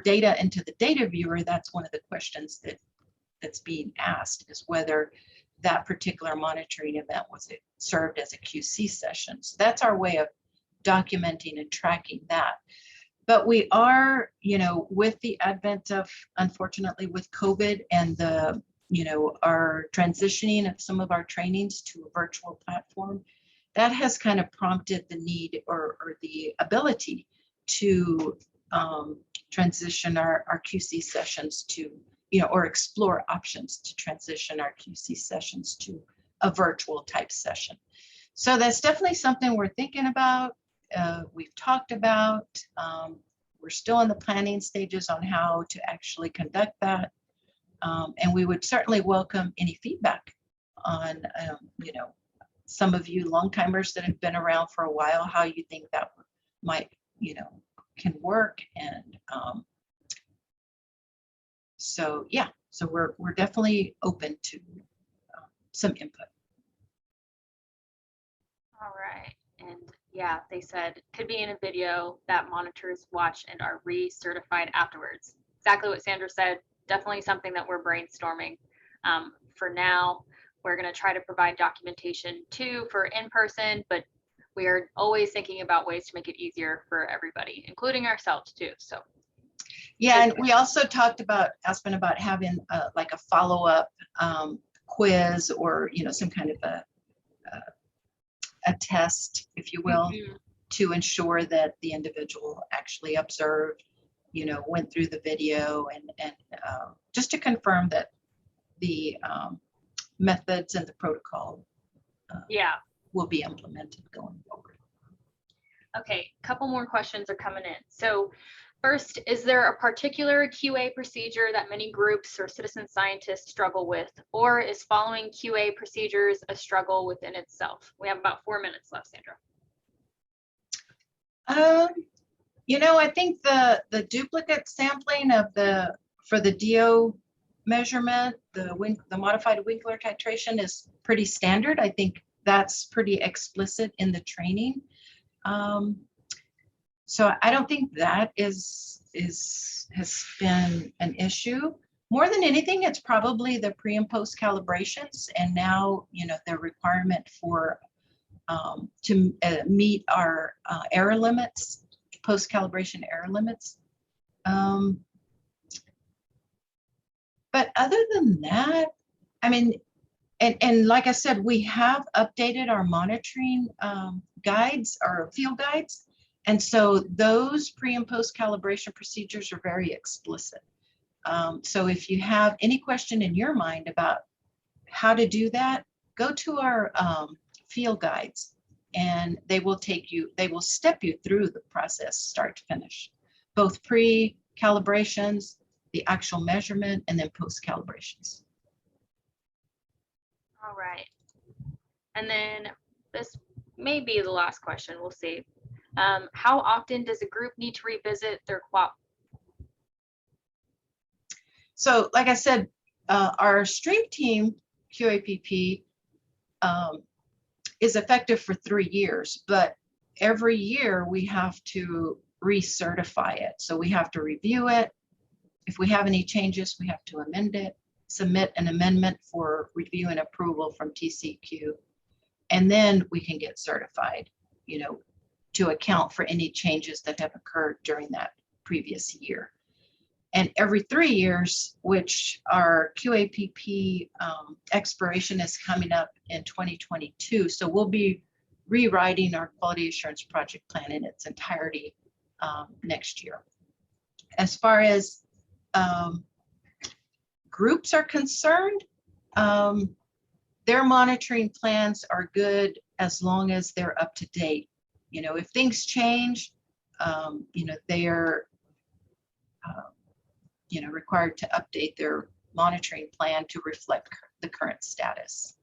data into the data viewer, that's one of the questions that's being asked, is whether that particular monitoring event served as a QC session. So that's our way of documenting and tracking that. But we are, with the advent of, unfortunately, with COVID and our transitioning of some of our trainings to a virtual platform, that has kind of prompted the need or the ability to transition our QC sessions to, or explore options to transition our QC sessions to a virtual type session. So that's definitely something we're thinking about. We've talked about. We're still in the planning stages on how to actually conduct that. And we would certainly welcome any feedback on, some of you long timers that have been around for a while, how you think that might, can work. And so we're definitely open to some input. All right. And yeah, they said could be in a video that monitors watch and are recertified afterwards. Exactly what Sandra said. Definitely something that we're brainstorming. For now, we're going to try to provide documentation too for in-person, but we are always thinking about ways to make it easier for everybody, including ourselves too. So yeah, and we also talked about, Aspen, about having like a follow-up quiz, or some kind of a test, if you will, to ensure that the individual actually observed, went through the video, and just to confirm that the methods and the protocol will be implemented going forward. Okay, a couple more questions are coming in. So first, is there a particular QA procedure that many groups or citizen scientists struggle with, or is following QA procedures a struggle within itself? We have about 4 minutes left, Sandra. I think the duplicate sampling for the DO measurement, the modified Winkler titration is pretty standard. I think that's pretty explicit in the training. So I don't think that has been an issue. More than anything, it's probably the pre and post calibrations, and now the requirement for to meet our error limits, post calibration error limits. But other than that, I mean, and like I said, we have updated our monitoring guides, our field guides. And so those pre and post calibration procedures are very explicit. So if you have any question in your mind about how to do that, go to our field guides, and they will step you through the process, start to finish, both pre-calibrations, the actual measurement, and then post-calibrations. All right. And then this may be the last question, we'll see. How often does a group need to revisit their Qapp? So like I said, our StreamTeam QAPP is effective for 3 years, but every year we have to recertify it. So we have to review it. If we have any changes, we have to amend it, submit an amendment for review and approval from TCQ, and then we can get certified, to account for any changes that have occurred during that previous year. And every 3 years, which our QAPP expiration is coming up in 2022, so we'll be rewriting our quality assurance project plan in its entirety next year. As far as groups are concerned, their monitoring plans are good as long as they're up to date. If things change, they are required to update their monitoring plan to reflect the current status.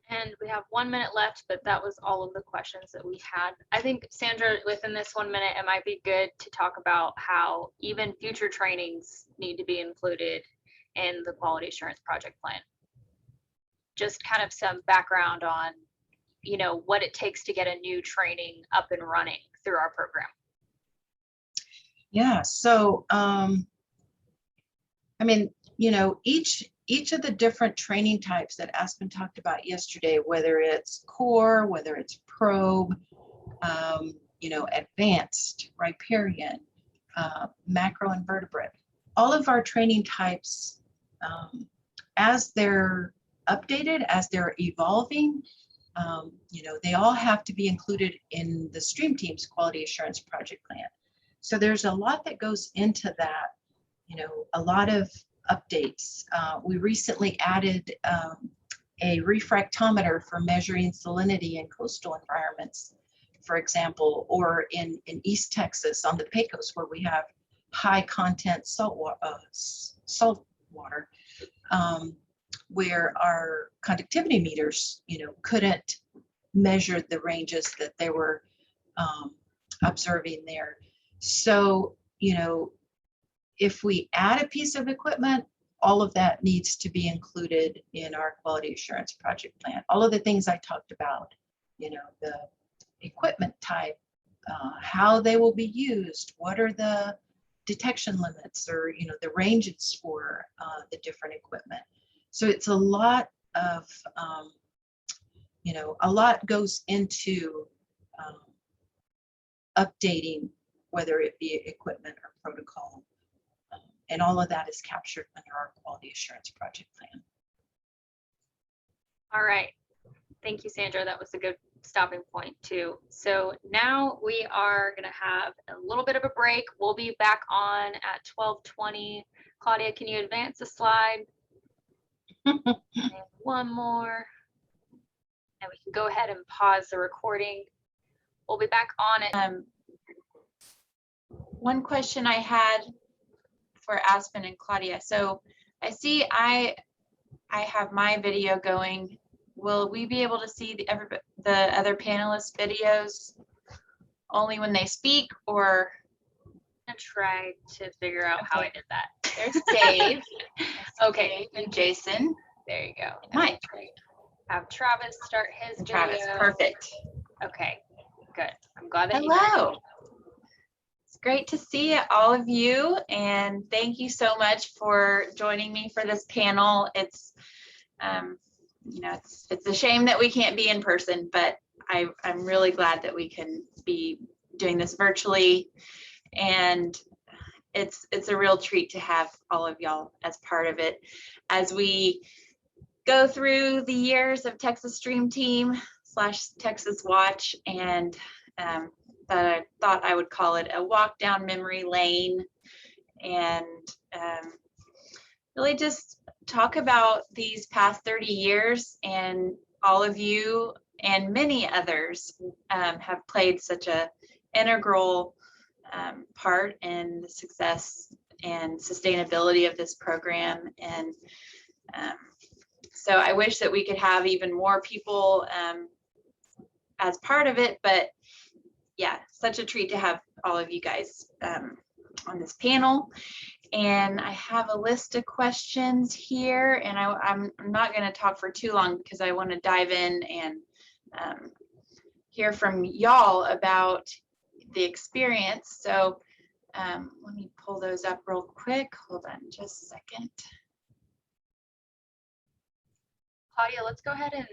And we have 1 minute left, but that was all of the questions that we had. I think, Sandra, within this 1 minute, it might be good to talk about how even future trainings need to be included in the quality assurance project plan. just kind of some background on, you know, what it takes to get a new training up and running through our program. Yeah, so I mean, you know, each of the different training types that Aspen talked about yesterday, whether it's core, whether it's probe, you know, advanced, riparian, macroinvertebrate, all of our training types, as they're updated, as they're evolving, you know, they all have to be included in the StreamTeam's quality assurance project plan. So there's a lot that goes into that, you know, a lot of updates. We recently added a refractometer for measuring salinity in coastal environments, for example, or in East Texas on the Pecos, where we have high content salt water, where our conductivity meters, you know, couldn't measure the ranges that they were observing there. So, you know, if we add a piece of equipment, all of that needs to be included in our quality assurance project plan. All of the things I talked about, you know, the equipment type, how they will be used, what are the detection limits, or, you know, the ranges for the different equipment. So it's a lot of, you know, a lot goes into updating, whether it be equipment or protocol. And all of that is captured under our quality assurance project plan. All right. Thank you, Sandra. That was a good stopping point too. So now we are going to have a little bit of a break. We'll be back on at 12:20. Claudia, can you advance a slide? And one more. And we can go ahead and pause the recording. We'll be back on it. One question I had for Aspen and Claudia. So I see I have my video going. Will we be able to see the other panelists' videos only when they speak, or? I'm gonna try to figure out how I did that. There's Dave. Okay. And Jason. There you go. Mike. Have Travis start his And video. Travis. Perfect. Okay, good. I'm glad that Hello. It's great to see all of you, and thank you so much for joining me for this panel. It's you know, it's a shame that we can't be in person, but I'm really glad that we can be doing this virtually, and it's a real treat to have all of y'all as part of it as we go through the years of Texas Stream Team / Texas Watch, and that I thought I would call it a walk down memory lane, and really just talk about these past 30 years, and all of you and many others have played such a integral part in the success and sustainability of this program. And so I wish that we could have even more people as part of it, but yeah, such a treat to have all of you guys on this panel. And I have a list of questions here, and I'm not going to talk for too long because I want to dive in and hear from y'all about the experience. So let me pull those up real quick. Hold on just a second. Claudia, let's go ahead and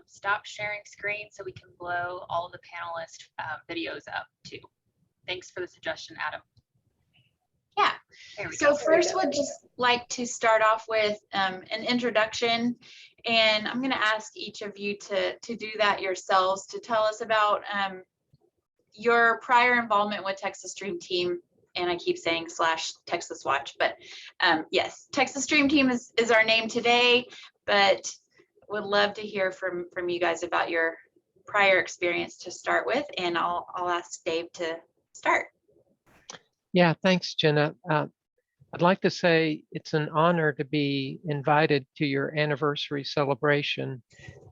stop sharing screen so we can blow all of the panelist videos up too. Thanks for the suggestion, Adam. Yeah. So go. first, we'd just like to start off with an introduction, and I'm going to ask each of you to do that yourselves, to tell us about your prior involvement with Texas Stream Team. And I keep saying / Texas Watch, but yes, Texas Stream Team is our name today, but would love to hear from you guys about your prior experience to start with, and I'll ask Dave to start. Yeah, thanks, Jenna. I'd like to say it's an honor to be invited to your anniversary celebration.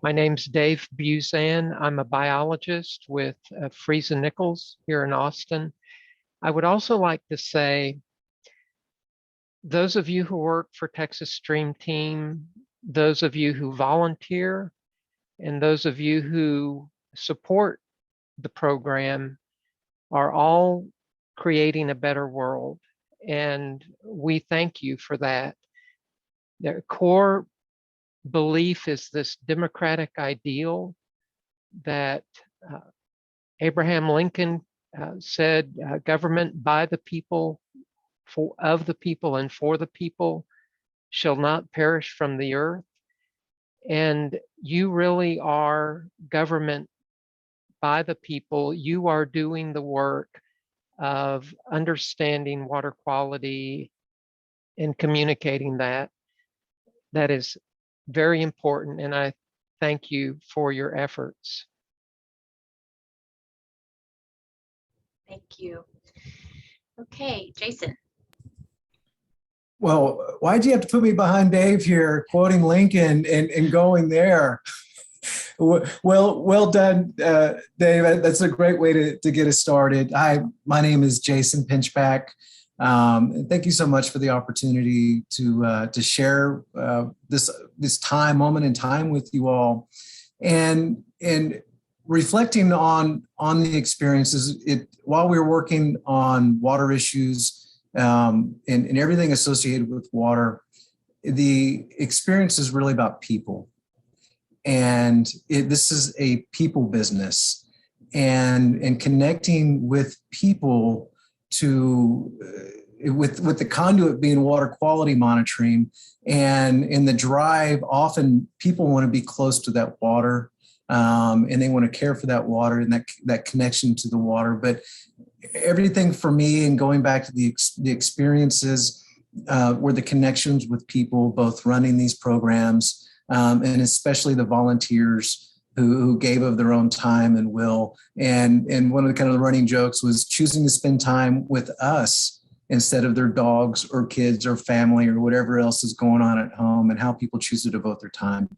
My name's Dave Buzan. I'm a biologist with Friesen Nichols here in Austin. I would also like to say, those of you who work for Texas Stream Team, those of you who volunteer and those of you who support the program are all creating a better world. And we thank you for that. The core belief is this democratic ideal that Abraham Lincoln said, government by the people, of the people, and for the people shall not perish from the earth. And you really are government by the people. You are doing the work of understanding water quality and communicating that. That is very important, and I thank you for your efforts. Thank you. Okay, Jason. Well, why'd you have to put me behind Dave here, quoting Lincoln and going there? Well done, Dave. That's a great way to get us started. Hi, my name is Jason Pinchback. And thank you so much for the opportunity to share this moment in time with you all, and reflecting on the experiences. While we were working on water issues and everything associated with water, the experience is really about people. And this is a people business, and connecting with people with the conduit being water quality monitoring, and in the drive, often people want to be close to that water, and they want to care for that water and that connection to the water. But everything for me, and going back to the experiences, were the connections with people, both running these programs, and especially the volunteers who gave of their own time and will. And one of the kind of the running jokes was choosing to spend time with us instead of their dogs or kids or family or whatever else is going on at home, and how people choose to devote their time.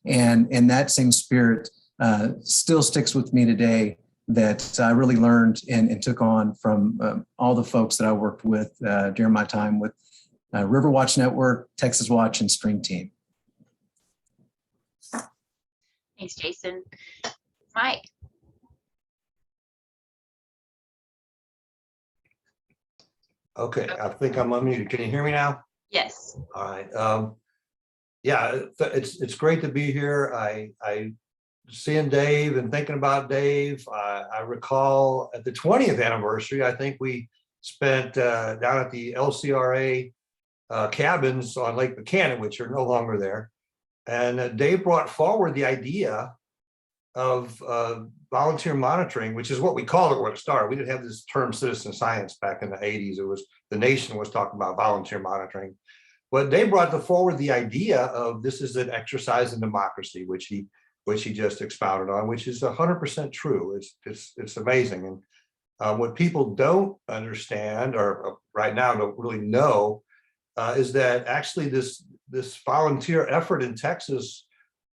And that same spirit still sticks with me today, that I really learned and took on from all the folks that I worked with during my time with Riverwatch Network, Texas Watch, and StreamTeam. Thanks, Jason. Mike. Okay, I think I'm unmuted. Can you hear me now? Yes. All right. Yeah, it's great to be here. I seeing Dave and thinking about Dave. I recall at the 20th anniversary, I think we spent down at the LCRA cabins on Lake Buchanan, which are no longer there. And Dave brought forward the idea of volunteer monitoring, which is what we called it when it started. We didn't have this term citizen science back in the 80s. It was the nation was talking about volunteer monitoring. But Dave brought forward the idea of this is an exercise in democracy, which he just expounded on, which is 100% true. It's amazing. And what people don't understand, or right now don't really know, is that actually this volunteer effort in Texas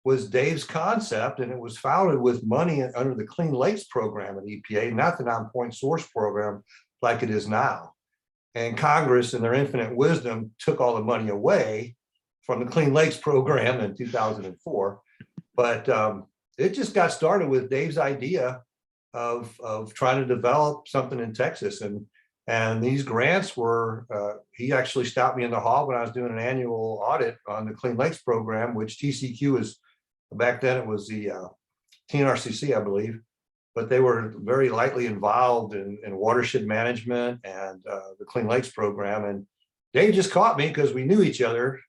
was Dave's concept, and it was founded with money under the Clean Lakes program at EPA, not the non-point source program like it is now. And Congress, in their infinite wisdom, took all the money away from the Clean Lakes program in 2004. But it just got started with Dave's idea of trying to develop something in Texas. And these grants were, he actually stopped me in the hall when I was doing an annual audit on the Clean Lakes program, which TCQ is, back then it was the TNRCC, I believe, but they were very lightly involved in watershed management and the Clean Lakes program. And Dave just caught me because we knew each other.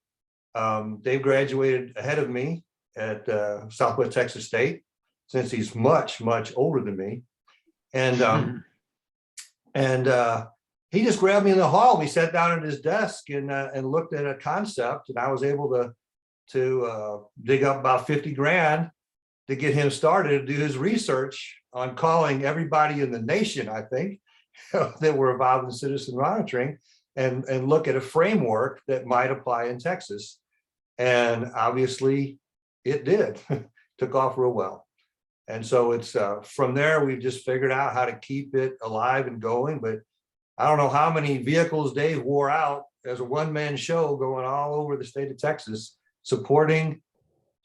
Dave graduated ahead of me at Southwest Texas State, since he's much, much older than me. And he just grabbed me in the hall. We sat down at his desk and looked at a concept, and I was able to dig up about 50 grand to get him started to do his research on calling everybody in the nation, I think, that were involved in citizen monitoring, and look at a framework that might apply in Texas. And obviously it did. Took off real well. And so it's from there, we've just figured out how to keep it alive and going. But I don't know how many vehicles Dave wore out as a one-man show going all over the state of Texas supporting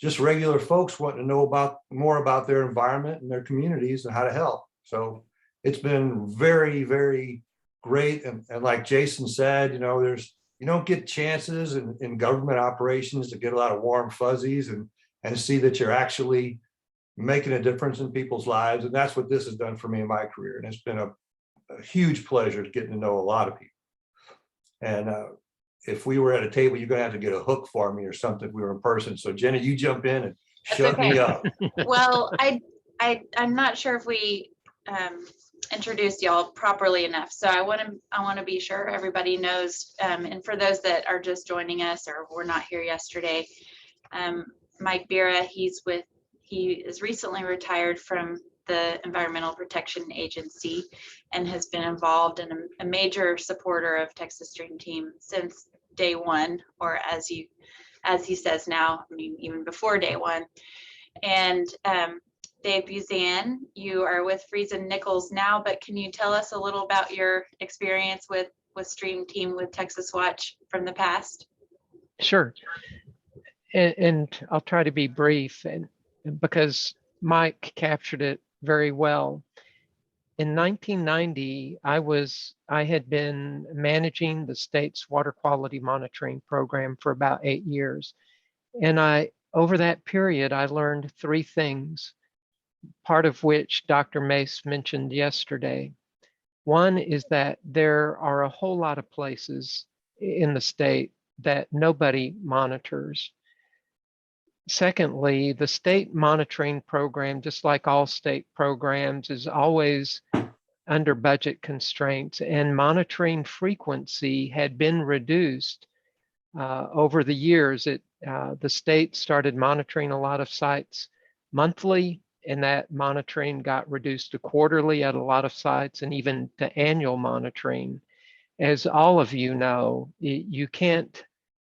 just regular folks wanting to know more about their environment and their communities and how to help. So it's been very, very great. And like Jason said, you know, you don't get chances in government operations to get a lot of warm fuzzies and see that you're actually making a difference in people's lives. And that's what this has done for me in my career. And it's been a huge pleasure getting to know a lot of people. And if we were at a table, you're going to have to get a hook for me or something if we were in person. So Jenna, you jump in and shut me up. Well, I'm not sure if we introduced y'all properly enough. So I want to be sure everybody knows. And for those that are just joining us or were not here yesterday, Mike Bira, he is recently retired from the Environmental Protection Agency and has been involved in a major supporter of Texas Stream Team since day one, or as he says now, I mean, even before day one. And Dave Buzan, you are with Friesen Nichols now, but can you tell us a little about your experience with Stream Team with Texas Watch from the past? Sure. And I'll try to be brief, and because Mike captured it very well. In 1990, I had been managing the state's water quality monitoring program for about 8 years. And over that period, I learned 3 things, part of which Dr. Mace mentioned yesterday. One is that there are a whole lot of places in the state that nobody monitors. Secondly, the state monitoring program, just like all state programs, is always under budget constraints, and monitoring frequency had been reduced over the years. The state started monitoring a lot of sites monthly, and that monitoring got reduced to quarterly at a lot of sites, and even to annual monitoring. As all of you know, you can't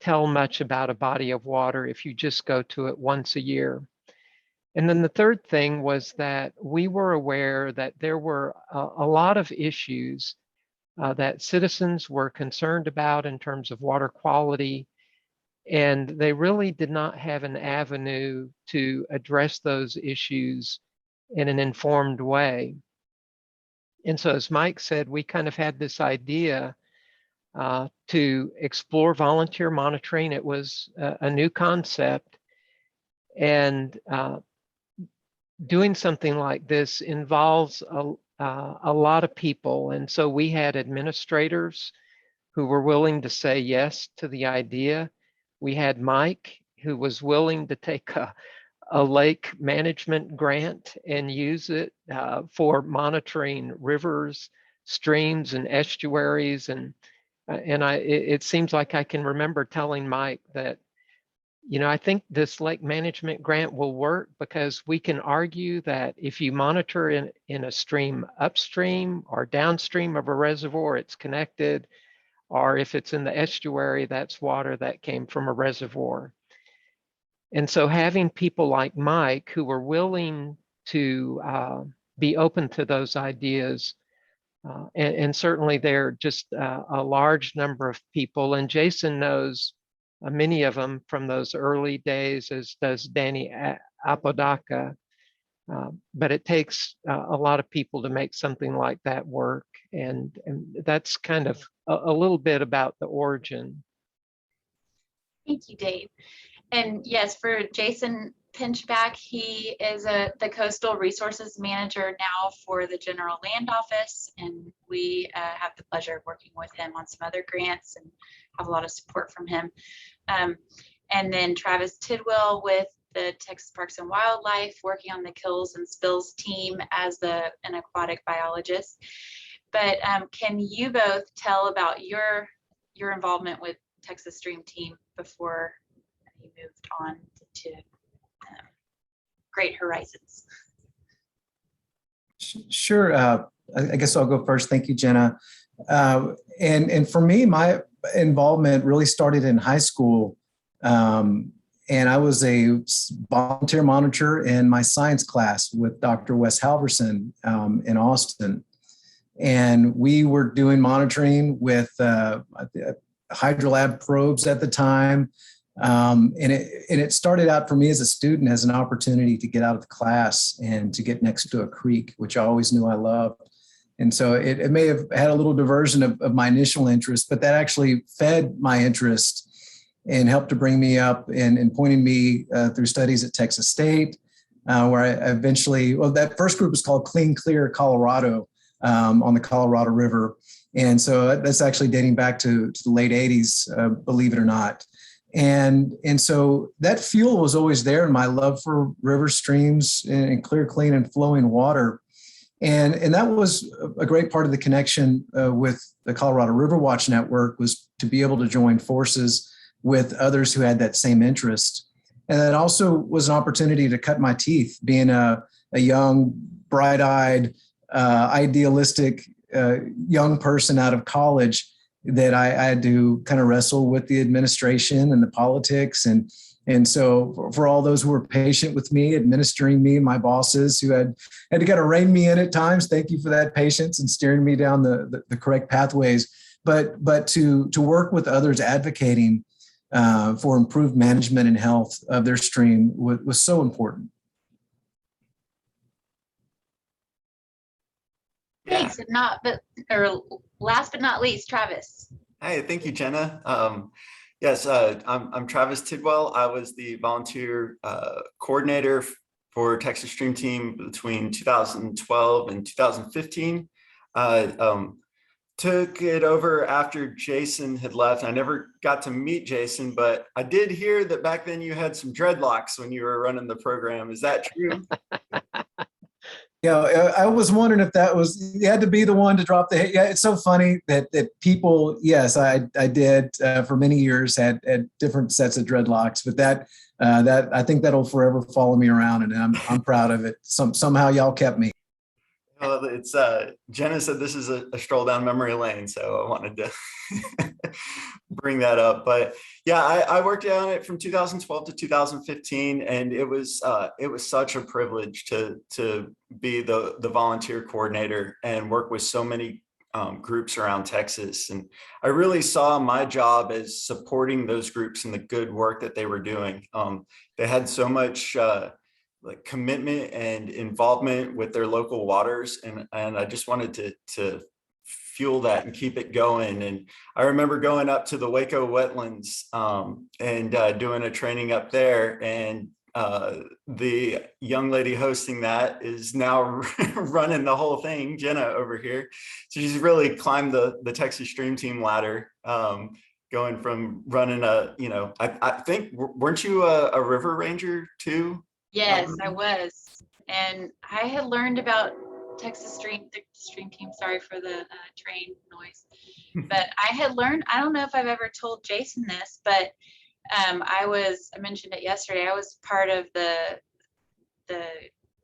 tell much about a body of water if you just go to it once a year. And then the third thing was that we were aware that there were a lot of issues that citizens were concerned about in terms of water quality, and they really did not have an avenue to address those issues in an informed way. And so, as Mike said, we kind of had this idea to explore volunteer monitoring. It was a new concept, and doing something like this involves a lot of people. And so we had administrators who were willing to say yes to the idea. We had Mike, who was willing to take a lake management grant and use it for monitoring rivers, streams, and estuaries. And it seems like I can remember telling Mike that, you know, I think this lake management grant will work because we can argue that if you monitor in a stream upstream or downstream of a reservoir, it's connected, or if it's in the estuary, that's water that came from a reservoir. And so having people like Mike who were willing to be open to those ideas, and certainly there are just a large number of people, and Jason knows many of them from those early days, as does Danny Apodaca. But it takes a lot of people to make something like that work. And that's kind of a little bit about the origin. Thank you, Dave. And yes, for Jason Pinchback, he is the Coastal Resources Manager now for the General Land Office, and we have the pleasure of working with him on some other grants and have a lot of support from him. And then Travis Tidwell with the Texas Parks and Wildlife, working on the Kills and Spills team as an aquatic biologist. But can you both tell about your involvement with Texas Stream Team before you moved on to Great Horizons? Sure. I guess I'll go first. Thank you, Jenna. And for me, my involvement really started in high school. And I was a volunteer monitor in my science class with Dr. Wes Halverson in Austin. And we were doing monitoring with hydrolab probes at the time, And it started out for me as a student as an opportunity to get out of the class and to get next to a creek, which I always knew I loved. And so it may have had a little diversion of my initial interest, but that actually fed my interest and helped to bring me up and pointed me through studies at Texas State, where I eventually, well, that first group was called Clean Clear Colorado on the Colorado River. And so that's actually dating back to the late 80s, believe it or not. And so that fuel was always there in my love for river streams and clear, clean, and flowing water. And that was a great part of the connection with the Colorado River Watch Network, was to be able to join forces with others who had that same interest. And that also was an opportunity to cut my teeth, being a young, bright-eyed, idealistic young person out of college, that I had to kind of wrestle with the administration and the politics. And so for all those who were patient with me, administering me, my bosses who had to kind of rein me in at times, thank you for that patience and steering me down the correct pathways. But to work with others advocating for improved management and health of their stream was so important. Thanks, and last but not least, Travis. Hi, thank you, Jenna. Yes, I'm Travis Tidwell. I was the volunteer coordinator for Texas Stream Team between 2012 and 2015. Took it over after Jason had left. I never got to meet Jason, but I did hear that back then you had some dreadlocks when you were running the program. Is that true? Yeah, I was wondering if that was, you had to be the one to drop the, yeah, it's so funny that people, yes, I did for many years had different sets of dreadlocks, but that I think that'll forever follow me around, and I'm proud of it. Somehow y'all kept me. Well, it's Jenna said this is a stroll down memory lane, so I wanted to bring that up. But yeah, I worked on it from 2012 to 2015, and it was such a privilege to be the volunteer coordinator and work with so many groups around Texas. And I really saw my job as supporting those groups in the good work that they were doing. They had so much like commitment and involvement with their local waters, and I just wanted to fuel that and keep it going. And I remember going up to the Waco wetlands and doing a training up there, and the young lady hosting that is now running the whole thing, Jenna over here. So she's really climbed the Texas Stream Team ladder, going from running I think, weren't you a river ranger too? Yes, I was. And I had learned about Texas Stream Team, sorry for the train noise. But I had learned, I don't know if I've ever told Jason this, but I mentioned it yesterday, I was part of the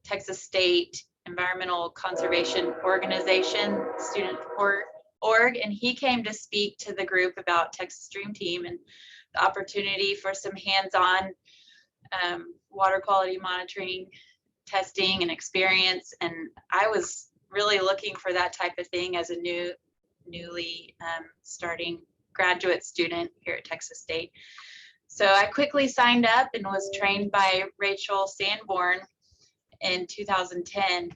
Texas State Environmental Conservation Organization, student org, and he came to speak to the group about Texas Stream Team and the opportunity for some hands-on water quality monitoring, testing, and experience. And I was really looking for that type of thing as a newly starting graduate student here at Texas State. So I quickly signed up and was trained by Rachel Sanborn in 2010,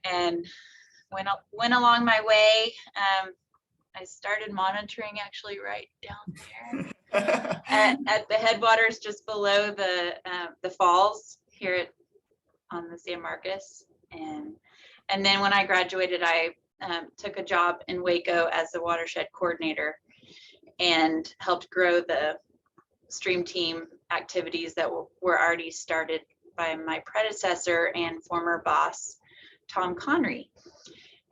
and went along my way. I started monitoring actually right down there at the headwaters just below the falls here on the San Marcos. And then when I graduated, I took a job in Waco as the watershed coordinator and helped grow the Stream Team activities that were already started by my predecessor and former boss, Tom Connery.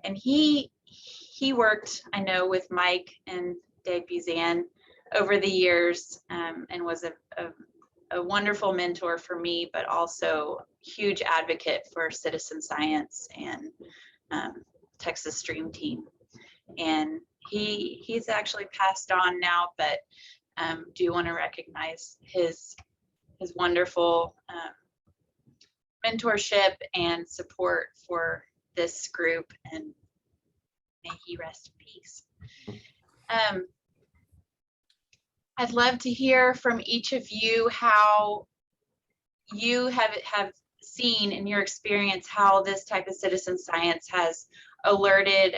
And he worked, I know, with Mike and Dave Buzan over the years, and was a wonderful mentor for me, but also huge advocate for citizen science and Texas Stream Team. And he's actually passed on now, but do want to recognize his wonderful mentorship and support for this group, and may he rest in peace. I'd love to hear from each of you how you have seen in your experience how this type of citizen science has alerted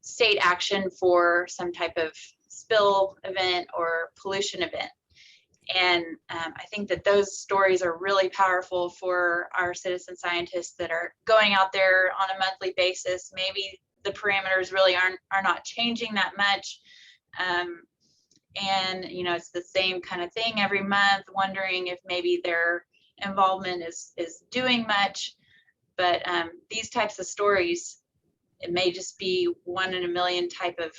state action for some type of spill event or pollution event. And I think that those stories are really powerful for our citizen scientists that are going out there on a monthly basis. Maybe the parameters really are not changing that much. And you know, it's the same kind of thing every month, wondering if maybe their involvement is doing much. But these types of stories, it may just be 1 in a million type of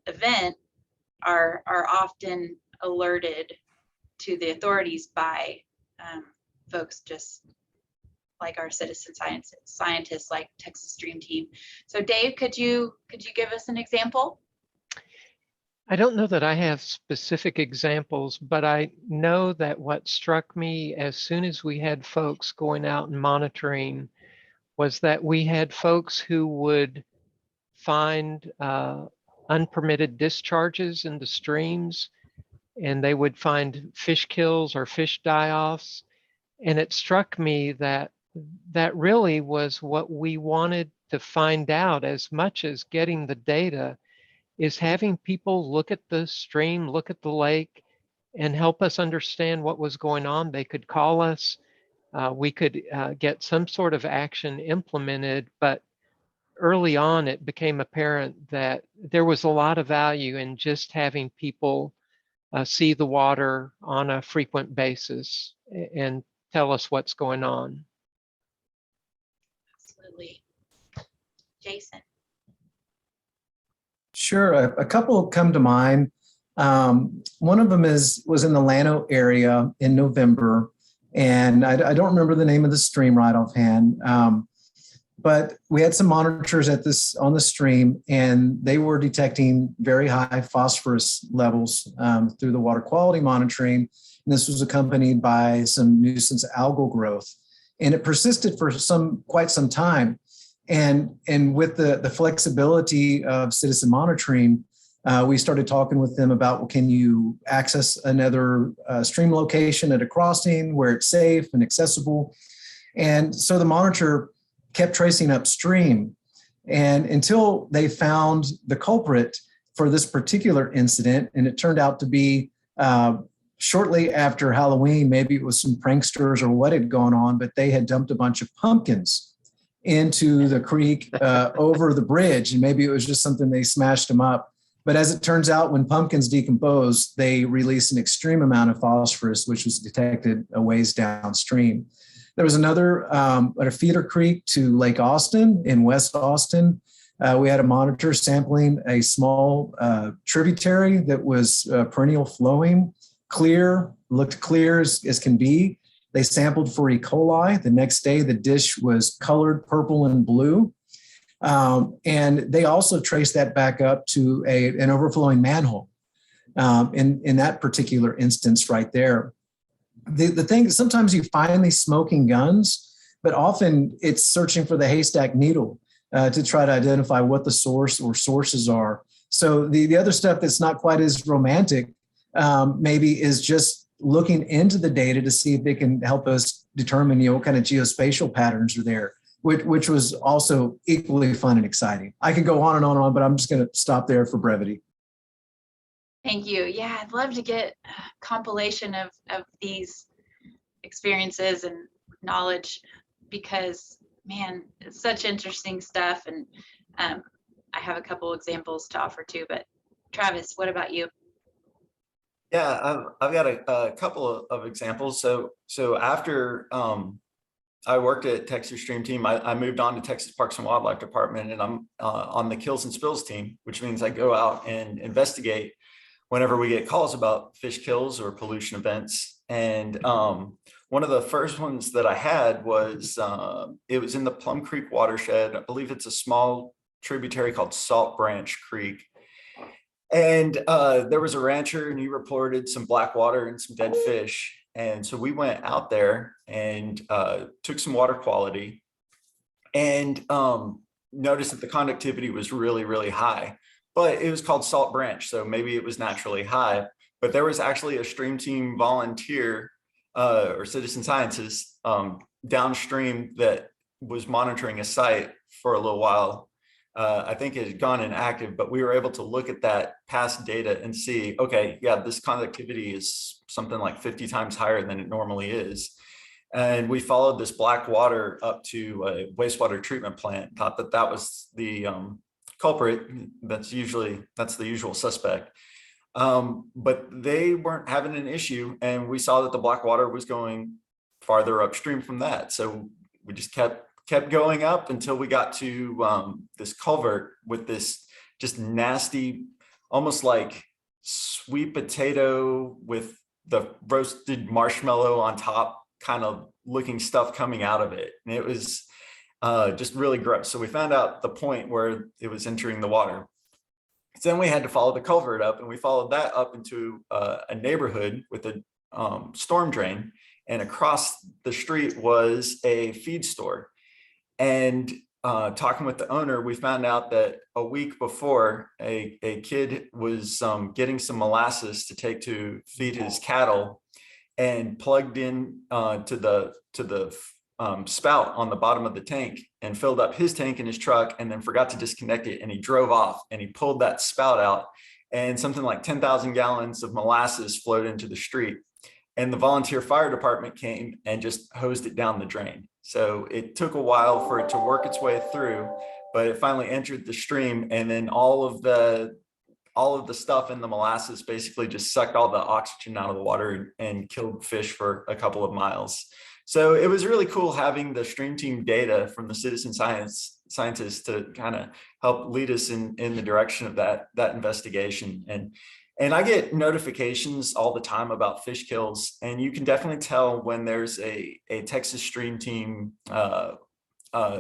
event, are often alerted to the authorities by folks just like our citizen scientists like Texas Stream Team. So Dave, could you give us an example? I don't know that I have specific examples, but I know that what struck me as soon as we had folks going out and monitoring was that we had folks who would find unpermitted discharges in the streams, and they would find fish kills or fish die-offs. And it struck me that that really was what we wanted to find out as much as getting the data, is having people look at the stream, look at the lake, and help us understand what was going on. They could call us. We could get some sort of action implemented, but early on, it became apparent that there was a lot of value in just having people see the water on a frequent basis and tell us what's going on. Absolutely. Jason. Sure, a couple come to mind. One of them was in the Llano area in November, and I don't remember the name of the stream right offhand, but we had some monitors on the stream, and they were detecting very high phosphorus levels through the water quality monitoring. And this was accompanied by some nuisance algal growth, and it persisted for quite some time. And with the flexibility of citizen monitoring, we started talking with them about, well, can you access another stream location at a crossing where it's safe and accessible? And so the monitor kept tracing upstream, and until they found the culprit for this particular incident. And it turned out to be shortly after Halloween, maybe it was some pranksters or what had gone on, but they had dumped a bunch of pumpkins into the creek over the bridge. And maybe it was just something they smashed them up. But as it turns out, when pumpkins decompose, they release an extreme amount of phosphorus, which was detected a ways downstream. There was another at a feeder creek to Lake Austin in West Austin. We had a monitor sampling a small tributary that was perennial flowing, clear, looked clear as can be. They sampled for E. coli. The next day, the dish was colored purple and blue. And they also traced that back up to an overflowing manhole in that particular instance right there. The thing, sometimes you find these smoking guns, but often it's searching for the haystack needle to try to identify what the source or sources are. So the other stuff that's not quite as romantic maybe is just looking into the data to see if they can help us determine, what kind of geospatial patterns are there, which was also equally fun and exciting. I could go on and on and on, but I'm just going to stop there for brevity. Thank you. Yeah, I'd love to get a compilation of these experiences and knowledge, because, man, it's such interesting stuff. And I have a couple examples to offer too, but Travis, what about you? Yeah, I've got a couple of examples. So after I worked at Texas Stream Team, I moved on to Texas Parks and Wildlife Department, and I'm on the Kills and Spills team, which means I go out and investigate whenever we get calls about fish kills or pollution events. And one of the first ones that I had was, it was in the Plum Creek watershed. I believe it's a small tributary called Salt Branch Creek. And there was a rancher, and he reported some black water and some dead fish. And so we went out there and took some water quality, and noticed that the conductivity was really, really high. but it was called Salt Branch. So maybe it was naturally high, but there was actually a stream team volunteer or citizen scientist downstream that was monitoring a site for a little while. I think it had gone inactive, but we were able to look at that past data and see, okay, yeah, this conductivity is something like 50 times higher than it normally is. And we followed this black water up to a wastewater treatment plant, thought that that was the culprit. That's the usual suspect. But they weren't having an issue, and we saw that the black water was going farther upstream from that. So we just kept going up until we got to this culvert with this just nasty, almost like sweet potato with the roasted marshmallow on top kind of looking stuff coming out of it. And it was just really gross. So we found out the point where it was entering the water. So then we had to follow the culvert up, and we followed that up into a neighborhood with a storm drain. And across the street was a feed store. And talking with the owner, we found out that a week before, a kid was getting some molasses to take to feed his cattle, and plugged in to the spout on the bottom of the tank and filled up his tank in his truck, and then forgot to disconnect it. And he drove off and he pulled that spout out, and something like 10,000 gallons of molasses flowed into the street. And the volunteer fire department came and just hosed it down the drain. So it took a while for it to work its way through, but it finally entered the stream. And then all of the stuff in the molasses basically just sucked all the oxygen out of the water and killed fish for a couple of miles. So it was really cool having the stream team data from the citizen scientists to kind of help lead us in the direction of that investigation. And I get notifications all the time about fish kills, and you can definitely tell when there's a Texas Stream Team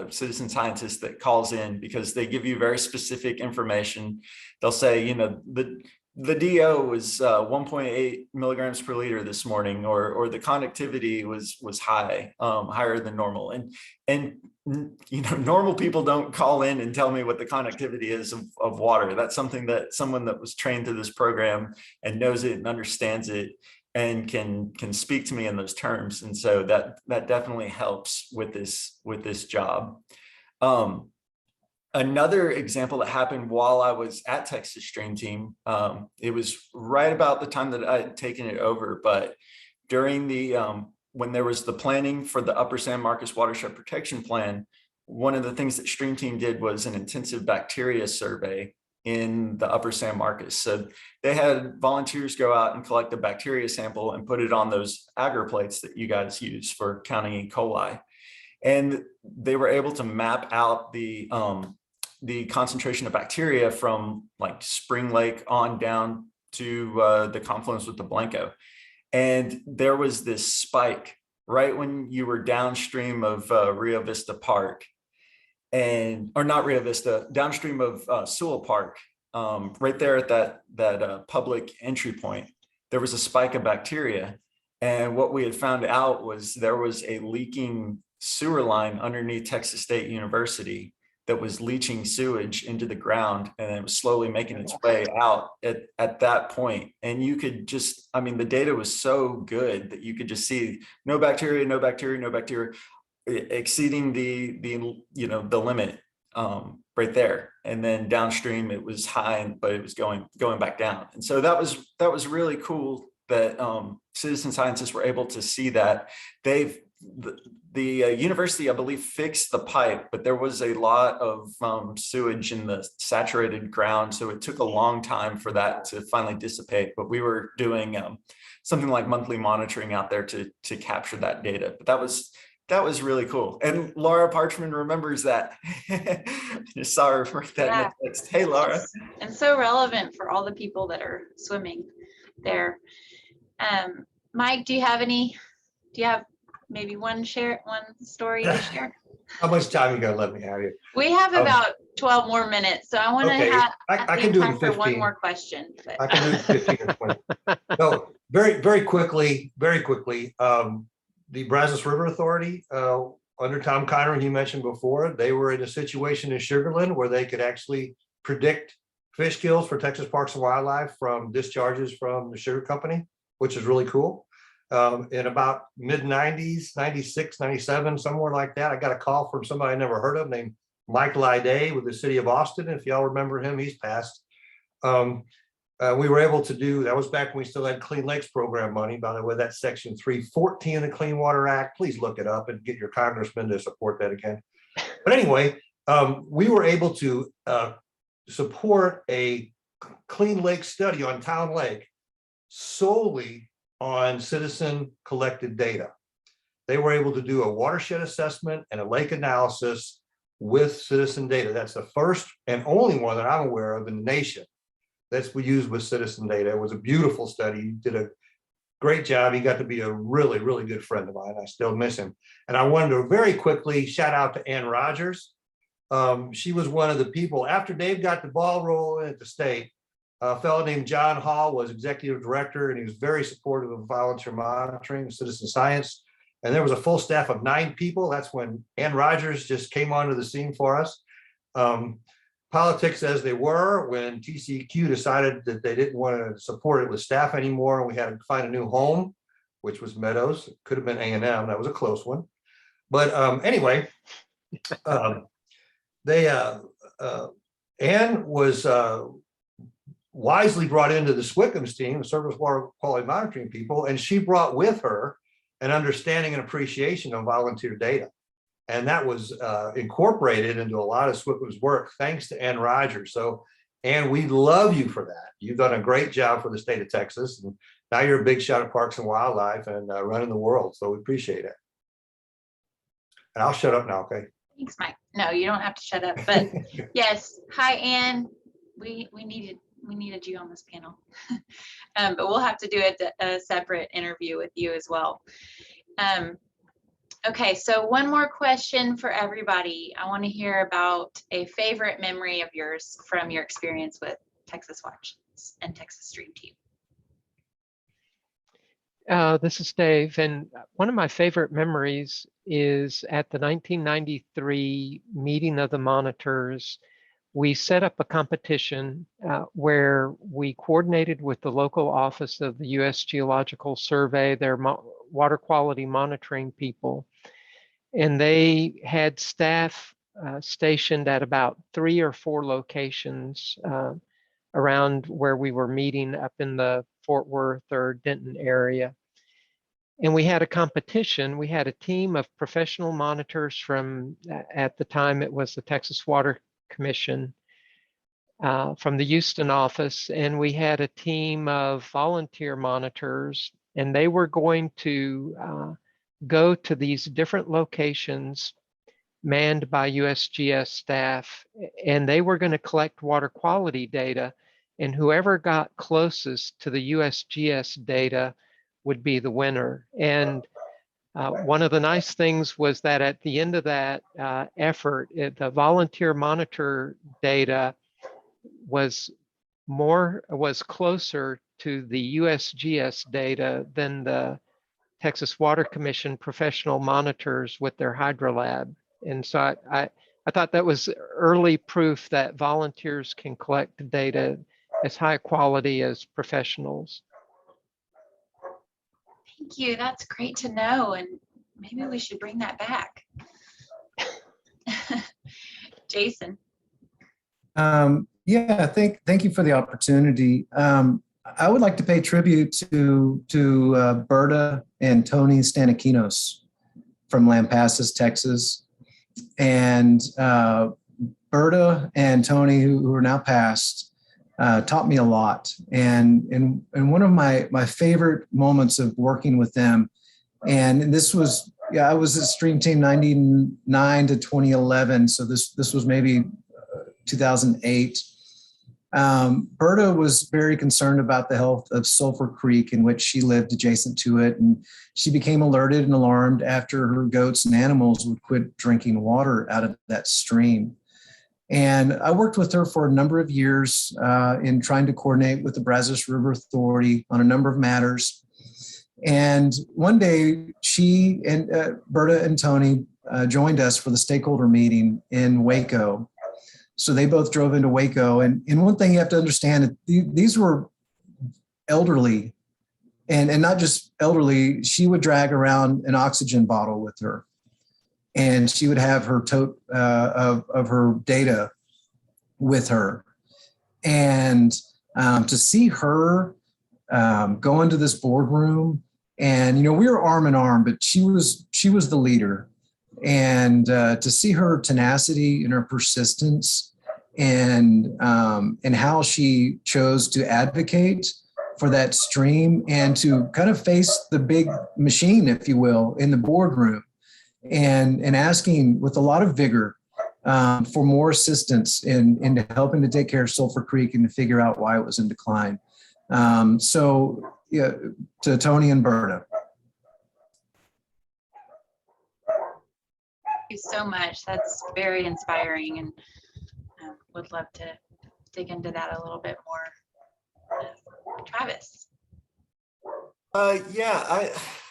citizen scientist that calls in, because they give you very specific information. They'll say, the DO was 1.8 milligrams per liter this morning, or the conductivity was high, higher than normal. And normal people don't call in and tell me what the conductivity is of water. That's something that someone that was trained through this program and knows it and understands it and can speak to me in those terms. And so that definitely helps with this job. Another example that happened while I was at Texas Stream Team, it was right about the time that I had taken it over, but during the when there was the planning for the Upper San Marcos Watershed Protection Plan, one of the things that Stream Team did was an intensive bacteria survey in the Upper San Marcos. So they had volunteers go out and collect a bacteria sample and put it on those agar plates that you guys use for counting E. coli. And they were able to map out the concentration of bacteria from like Spring Lake on down to the confluence with the Blanco. And there was this spike right when you were downstream of Rio Vista Park, or not Rio Vista, downstream of Sewell Park, right there at that public entry point. There was a spike of bacteria. And what we had found out was there was a leaking sewer line underneath Texas State University that was leaching sewage into the ground, and it was slowly making its way out at that point. And you could just, the data was so good that you could just see no bacteria, no bacteria, no bacteria, exceeding the limit right there. And then downstream it was high, but it was going back down. And so that was really cool that citizen scientists were able to see that. The university, I believe, fixed the pipe, but there was a lot of sewage in the saturated ground. So it took a long time for that to finally dissipate. But we were doing something like monthly monitoring out there to capture that data. But that was really cool. And Laura Parchman remembers that. Just saw her write that in the text. Hey, Laura. And so relevant for all the people that are swimming there. Mike, do you have maybe one story to share? How much time you gonna let me have you? We have about 12 more minutes, so I want to have I can do it in for 15. one more question. But. I can do 15 or 20. No, very quickly. The Brazos River Authority, under Tom Conner, you mentioned before, they were in a situation in Sugarland where they could actually predict fish kills for Texas Parks and Wildlife from discharges from the sugar company, which is really cool. In about mid-90s, 96, 97, somewhere like that, I got a call from somebody I never heard of named Mike Lyday with the city of Austin. If y'all remember him, he's passed. We were able to do, that was back when we still had Clean Lakes program money. By the way, that's section 314 of the Clean Water Act. Please look it up and get your congressman to support that again. But anyway, we were able to support a Clean Lake study on Town Lake solely on citizen collected data. They were able to do a watershed assessment and a lake analysis with citizen data. That's the first and only one that I'm aware of in the nation that's we used with citizen data. It was a beautiful study. He did a great job. He got to be a really, really good friend of mine. I still miss him. And I wanted to very quickly shout out to Ann Rogers. She was one of the people, after Dave got the ball rolling at the state, a fellow named John Hall was executive director, and he was very supportive of volunteer monitoring, citizen science. And there was a full staff of 9 people. That's when Ann Rogers just came onto the scene for us. Politics as they were, when TCEQ decided that they didn't want to support it with staff anymore, and we had to find a new home, which was Meadows. It could have been A&M. That was a close one. But anyway, Ann was wisely brought into the SWCM's team, the Surface Water Quality Monitoring people, and she brought with her an understanding and appreciation of volunteer data. And that was incorporated into a lot of SWCM's work, thanks to Ann Rogers. So, Ann, we love you for that. You've done a great job for the state of Texas. And now you're a big shot at Parks and Wildlife and running the world. So we appreciate it. And I'll shut up now, okay? Thanks, Mike. No, you don't have to shut up, but yes. Hi, Ann. We needed you on this panel, but we'll have to do a separate interview with you as well. Okay, so one more question for everybody. I want to hear about a favorite memory of yours from your experience with Texas Watch and Texas Stream Team. This is Dave, and one of my favorite memories is at the 1993 meeting of the monitors. We set up a competition where we coordinated with the local office of the U.S. Geological Survey, their water quality monitoring people, and they had staff stationed at about 3 or 4 locations around where we were meeting up in the Fort Worth or Denton area. And we had a competition. We had a team of professional monitors from, at the time it was the Texas Water Commission, from the Houston office, and we had a team of volunteer monitors, and they were going to go to these different locations manned by USGS staff, and they were going to collect water quality data, and whoever got closest to the USGS data would be the winner. And one of the nice things was that at the end of that effort, the volunteer monitor data was closer to the USGS data than the Texas Water Commission professional monitors with their hydrolab. And so I thought that was early proof that volunteers can collect data as high quality as professionals. Thank you. That's great to know. And maybe we should bring that back. Jason. Yeah, thank you for the opportunity. I would like to pay tribute to Berta and Tony Stanikinos from Lampasas, Texas. And Berta and Tony, who are now passed, taught me a lot. And one of my favorite moments of working with them, and this was, I was at Stream Team 99 to 2011. So this was maybe 2008. Berta was very concerned about the health of Sulphur Creek, in which she lived adjacent to it. And she became alerted and alarmed after her goats and animals would quit drinking water out of that stream. And I worked with her for a number of years in trying to coordinate with the Brazos River Authority on a number of matters. And one day she and Berta and Tony joined us for the stakeholder meeting in Waco. So they both drove into Waco. And one thing you have to understand, these were elderly, and not just elderly. She would drag around an oxygen bottle with her, and she would have her tote of her data with her. And to see her go into this boardroom, and we were arm in arm, but she was the leader. And to see her tenacity and her persistence, and how she chose to advocate for that stream, and to kind of face the big machine, if you will, in the boardroom, and asking with a lot of vigor for more assistance in helping to take care of Sulphur Creek and to figure out why it was in decline. So yeah, to Tony and Berta. Thank you so much. That's very inspiring, and would love to dig into that a little bit more. Travis. Yeah,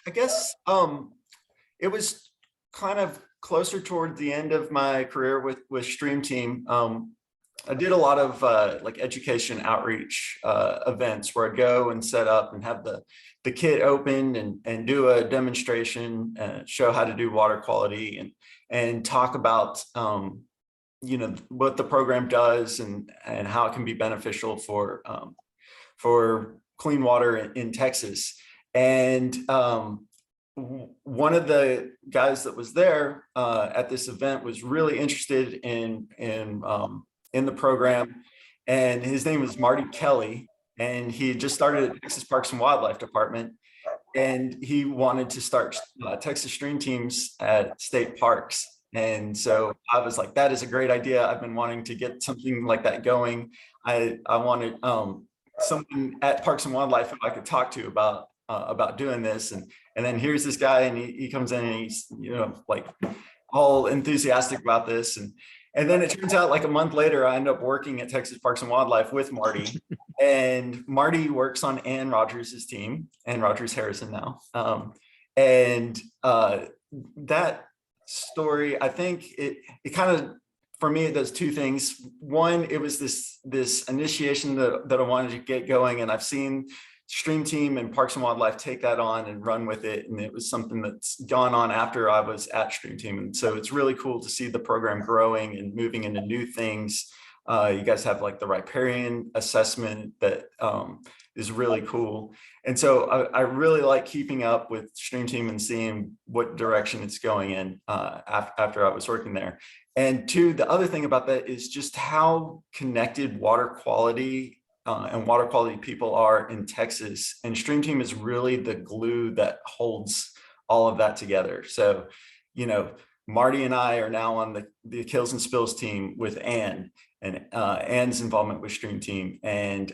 I guess it was kind of closer toward the end of my career with StreamTeam. I did a lot of like education outreach events where I'd go and set up and have the kit open and do a demonstration, show how to do water quality, and talk about what the program does and how it can be beneficial for clean water in Texas. And one of the guys that was there at this event was really interested in the program, and his name was Marty Kelly, and he had just started at Texas Parks and Wildlife Department, and he wanted to start Texas Stream Teams at state parks. And so I was like, that is a great idea. I've been wanting to get something like that going. I wanted someone at Parks and Wildlife who I could talk to about doing this. And then here's this guy, and he comes in and he's, like all enthusiastic about this. And then it turns out like a month later, I end up working at Texas Parks and Wildlife with Marty. And Marty works on Ann Rogers' team, Ann Rogers Harrison now. That story, I think it kind of, for me, it does two things. One, it was this initiation that I wanted to get going, and I've seen StreamTeam and Parks and Wildlife take that on and run with it, and it was something that's gone on after I was at StreamTeam. And so it's really cool to see the program growing and moving into new things. You guys have like the riparian assessment that is really cool. And so I really like keeping up with StreamTeam and seeing what direction it's going in after I was working there. And two, the other thing about that is just how connected water quality and water quality people are in Texas. And StreamTeam is really the glue that holds all of that together. So, Marty and I are now on the Kills and Spills team with Ann, and Ann's involvement with StreamTeam, and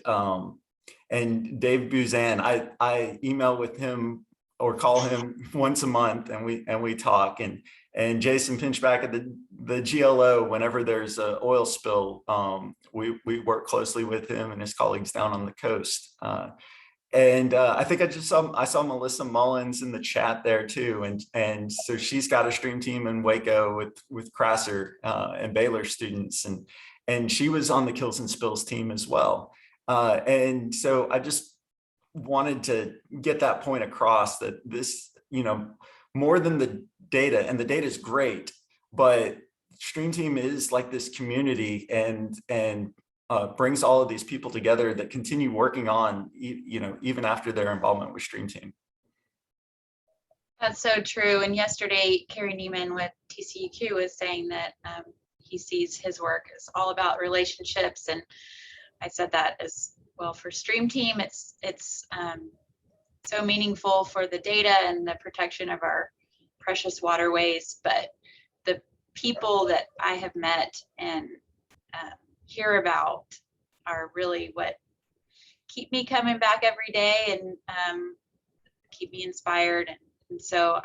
Dave Buzan. I email with him or call him once a month, and we talk. And Jason Pinchback at the GLO, whenever there's an oil spill, we work closely with him and his colleagues down on the coast. I think I saw Melissa Mullins in the chat there too, and so she's got a stream team in Waco with Crasser and Baylor students, and she was on the Kills and Spills team as well. And so I just wanted to get that point across, that this, more than the data, and the data is great, but StreamTeam is like this community and brings all of these people together that continue working on, even after their involvement with StreamTeam. That's so true. And yesterday, Carrie Neiman with TCUQ was saying that he sees his work as all about relationships. And I said that as well for StreamTeam. It's so meaningful for the data and the protection of our precious waterways, but the people that I have met and hear about are really what keep me coming back every day and keep me inspired. And so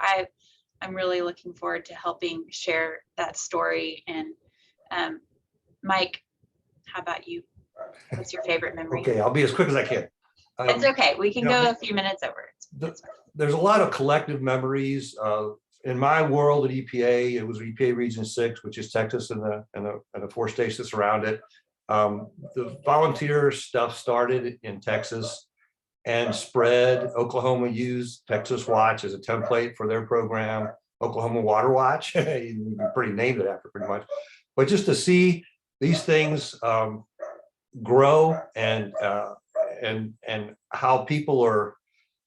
I'm really looking forward to helping share that story. And Mike, how about you? What's your favorite memory? Okay, I'll be as quick as I can. It's okay. We can go a few minutes over. There's a lot of collective memories in my world at EPA, it was EPA Region 6, which is Texas and the 4 states that surround it. The volunteer stuff started in Texas and spread. Oklahoma used Texas Watch as a template for their program. Oklahoma Water Watch, you can pretty name it after pretty much. But just to see these things grow and how people are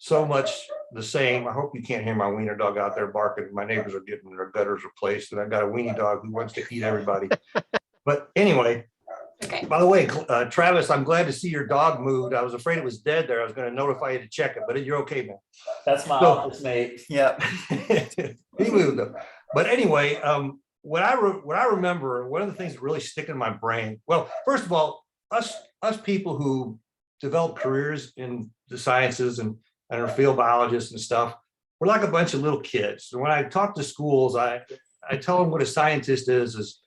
so much the same. I hope you can't hear my wiener dog out there barking. My neighbors are getting their gutters replaced, and I've got a weenie dog who wants to eat everybody. But anyway, Okay. by the way, Travis, I'm glad to see your dog moved. I was afraid it was dead there. I was going to notify you to check it, but you're okay, man. That's my So- office mate. Yep. He moved them. But anyway, what I remember, one of the things that really stick in my brain. Well, first of all, us people who develop careers in the sciences and are field biologists and stuff, we're like a bunch of little kids. And when I talk to schools, I tell them what a scientist is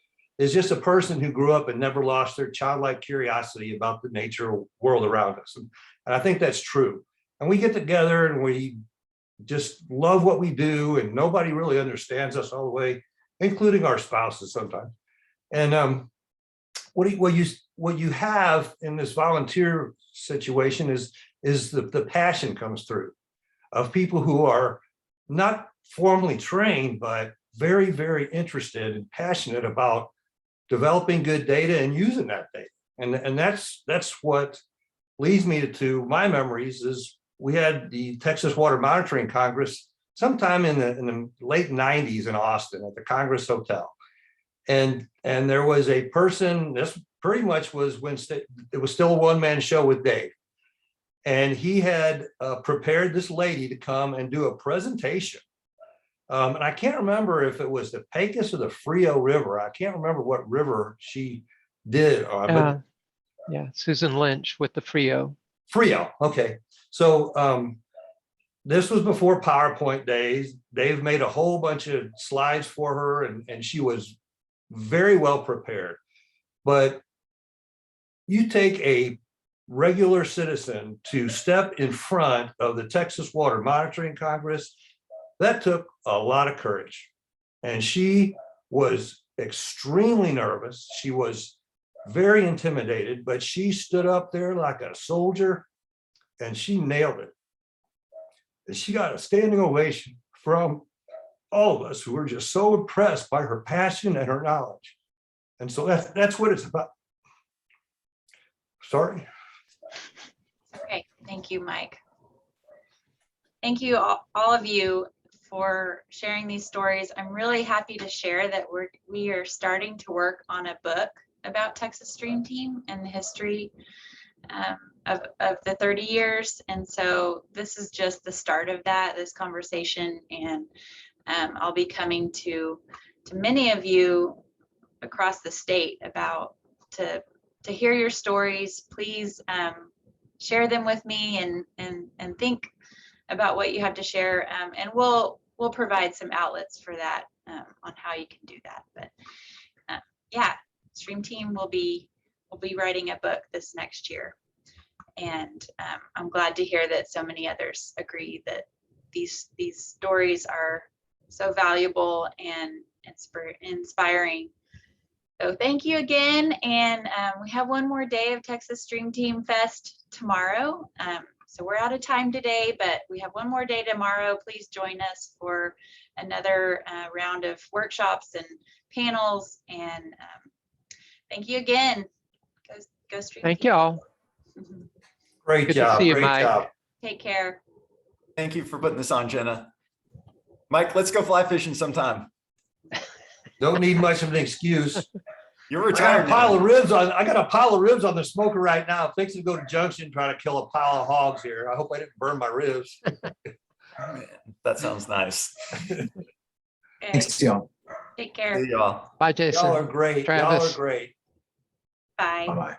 just a person who grew up and never lost their childlike curiosity about the nature world around us. And I think that's true. And we get together and we just love what we do, and nobody really understands us all the way, including our spouses sometimes. And what you have in this volunteer situation is the passion comes through of people who are not formally trained, but very, very interested and passionate about developing good data and using that data. And that's what leads me to my memories is we had the Texas Water Monitoring Congress sometime in the late 90s in Austin at the Congress Hotel. And there was a person, this pretty much was when it was still a one-man show with Dave. And he had prepared this lady to come and do a presentation. And I can't remember if it was the Pecos or the Frio River. I can't remember what river she did. Yeah, Susan Lynch with the Frio. Frio, okay. So this was before PowerPoint days. Dave made a whole bunch of slides for her, and she was very well prepared. But you take a regular citizen to step in front of the Texas Water Monitoring Congress, that took a lot of courage. And she was extremely nervous. She was very intimidated, but she stood up there like a soldier and she nailed it. And she got a standing ovation from all of us who were just so impressed by her passion and her knowledge. And so that's what it's about. Sorry. Okay, thank you, Mike. Thank you, all of you, for sharing these stories. I'm really happy to share that we are starting to work on a book about Texas Stream Team and the history of the 30 years. And so this is just the start of this conversation. And I'll be coming to many of you across the state about to hear your stories. Please share them with me and think about what you have to share. And we'll provide some outlets for that on how you can do that. But yeah, Stream Team will be writing a book this next year. And I'm glad to hear that so many others agree that these stories are so valuable and inspiring. So thank you again. And we have one more day of Texas StreamTeam Fest tomorrow. So we're out of time today, but we have one more day tomorrow. Please join us for another round of workshops and panels. And thank you again. Go StreamTeam. Thank y'all. Great Good to job. see you, Great Mike. job. Take care. Thank you for putting this on, Jenna. Mike, let's go fly fishing sometime. Don't need much of an excuse. You're I got retired a pile now. of ribs on. I got a pile of ribs on the smoker right now. Fixing to go to Junction, trying to kill a pile of hogs here. I hope I didn't burn my ribs. Man, that sounds nice. Okay, Thanks, y'all. take care. See y'all. Bye, Jason. Y'all are great. Y'all Travis. are great. Bye. Bye-bye.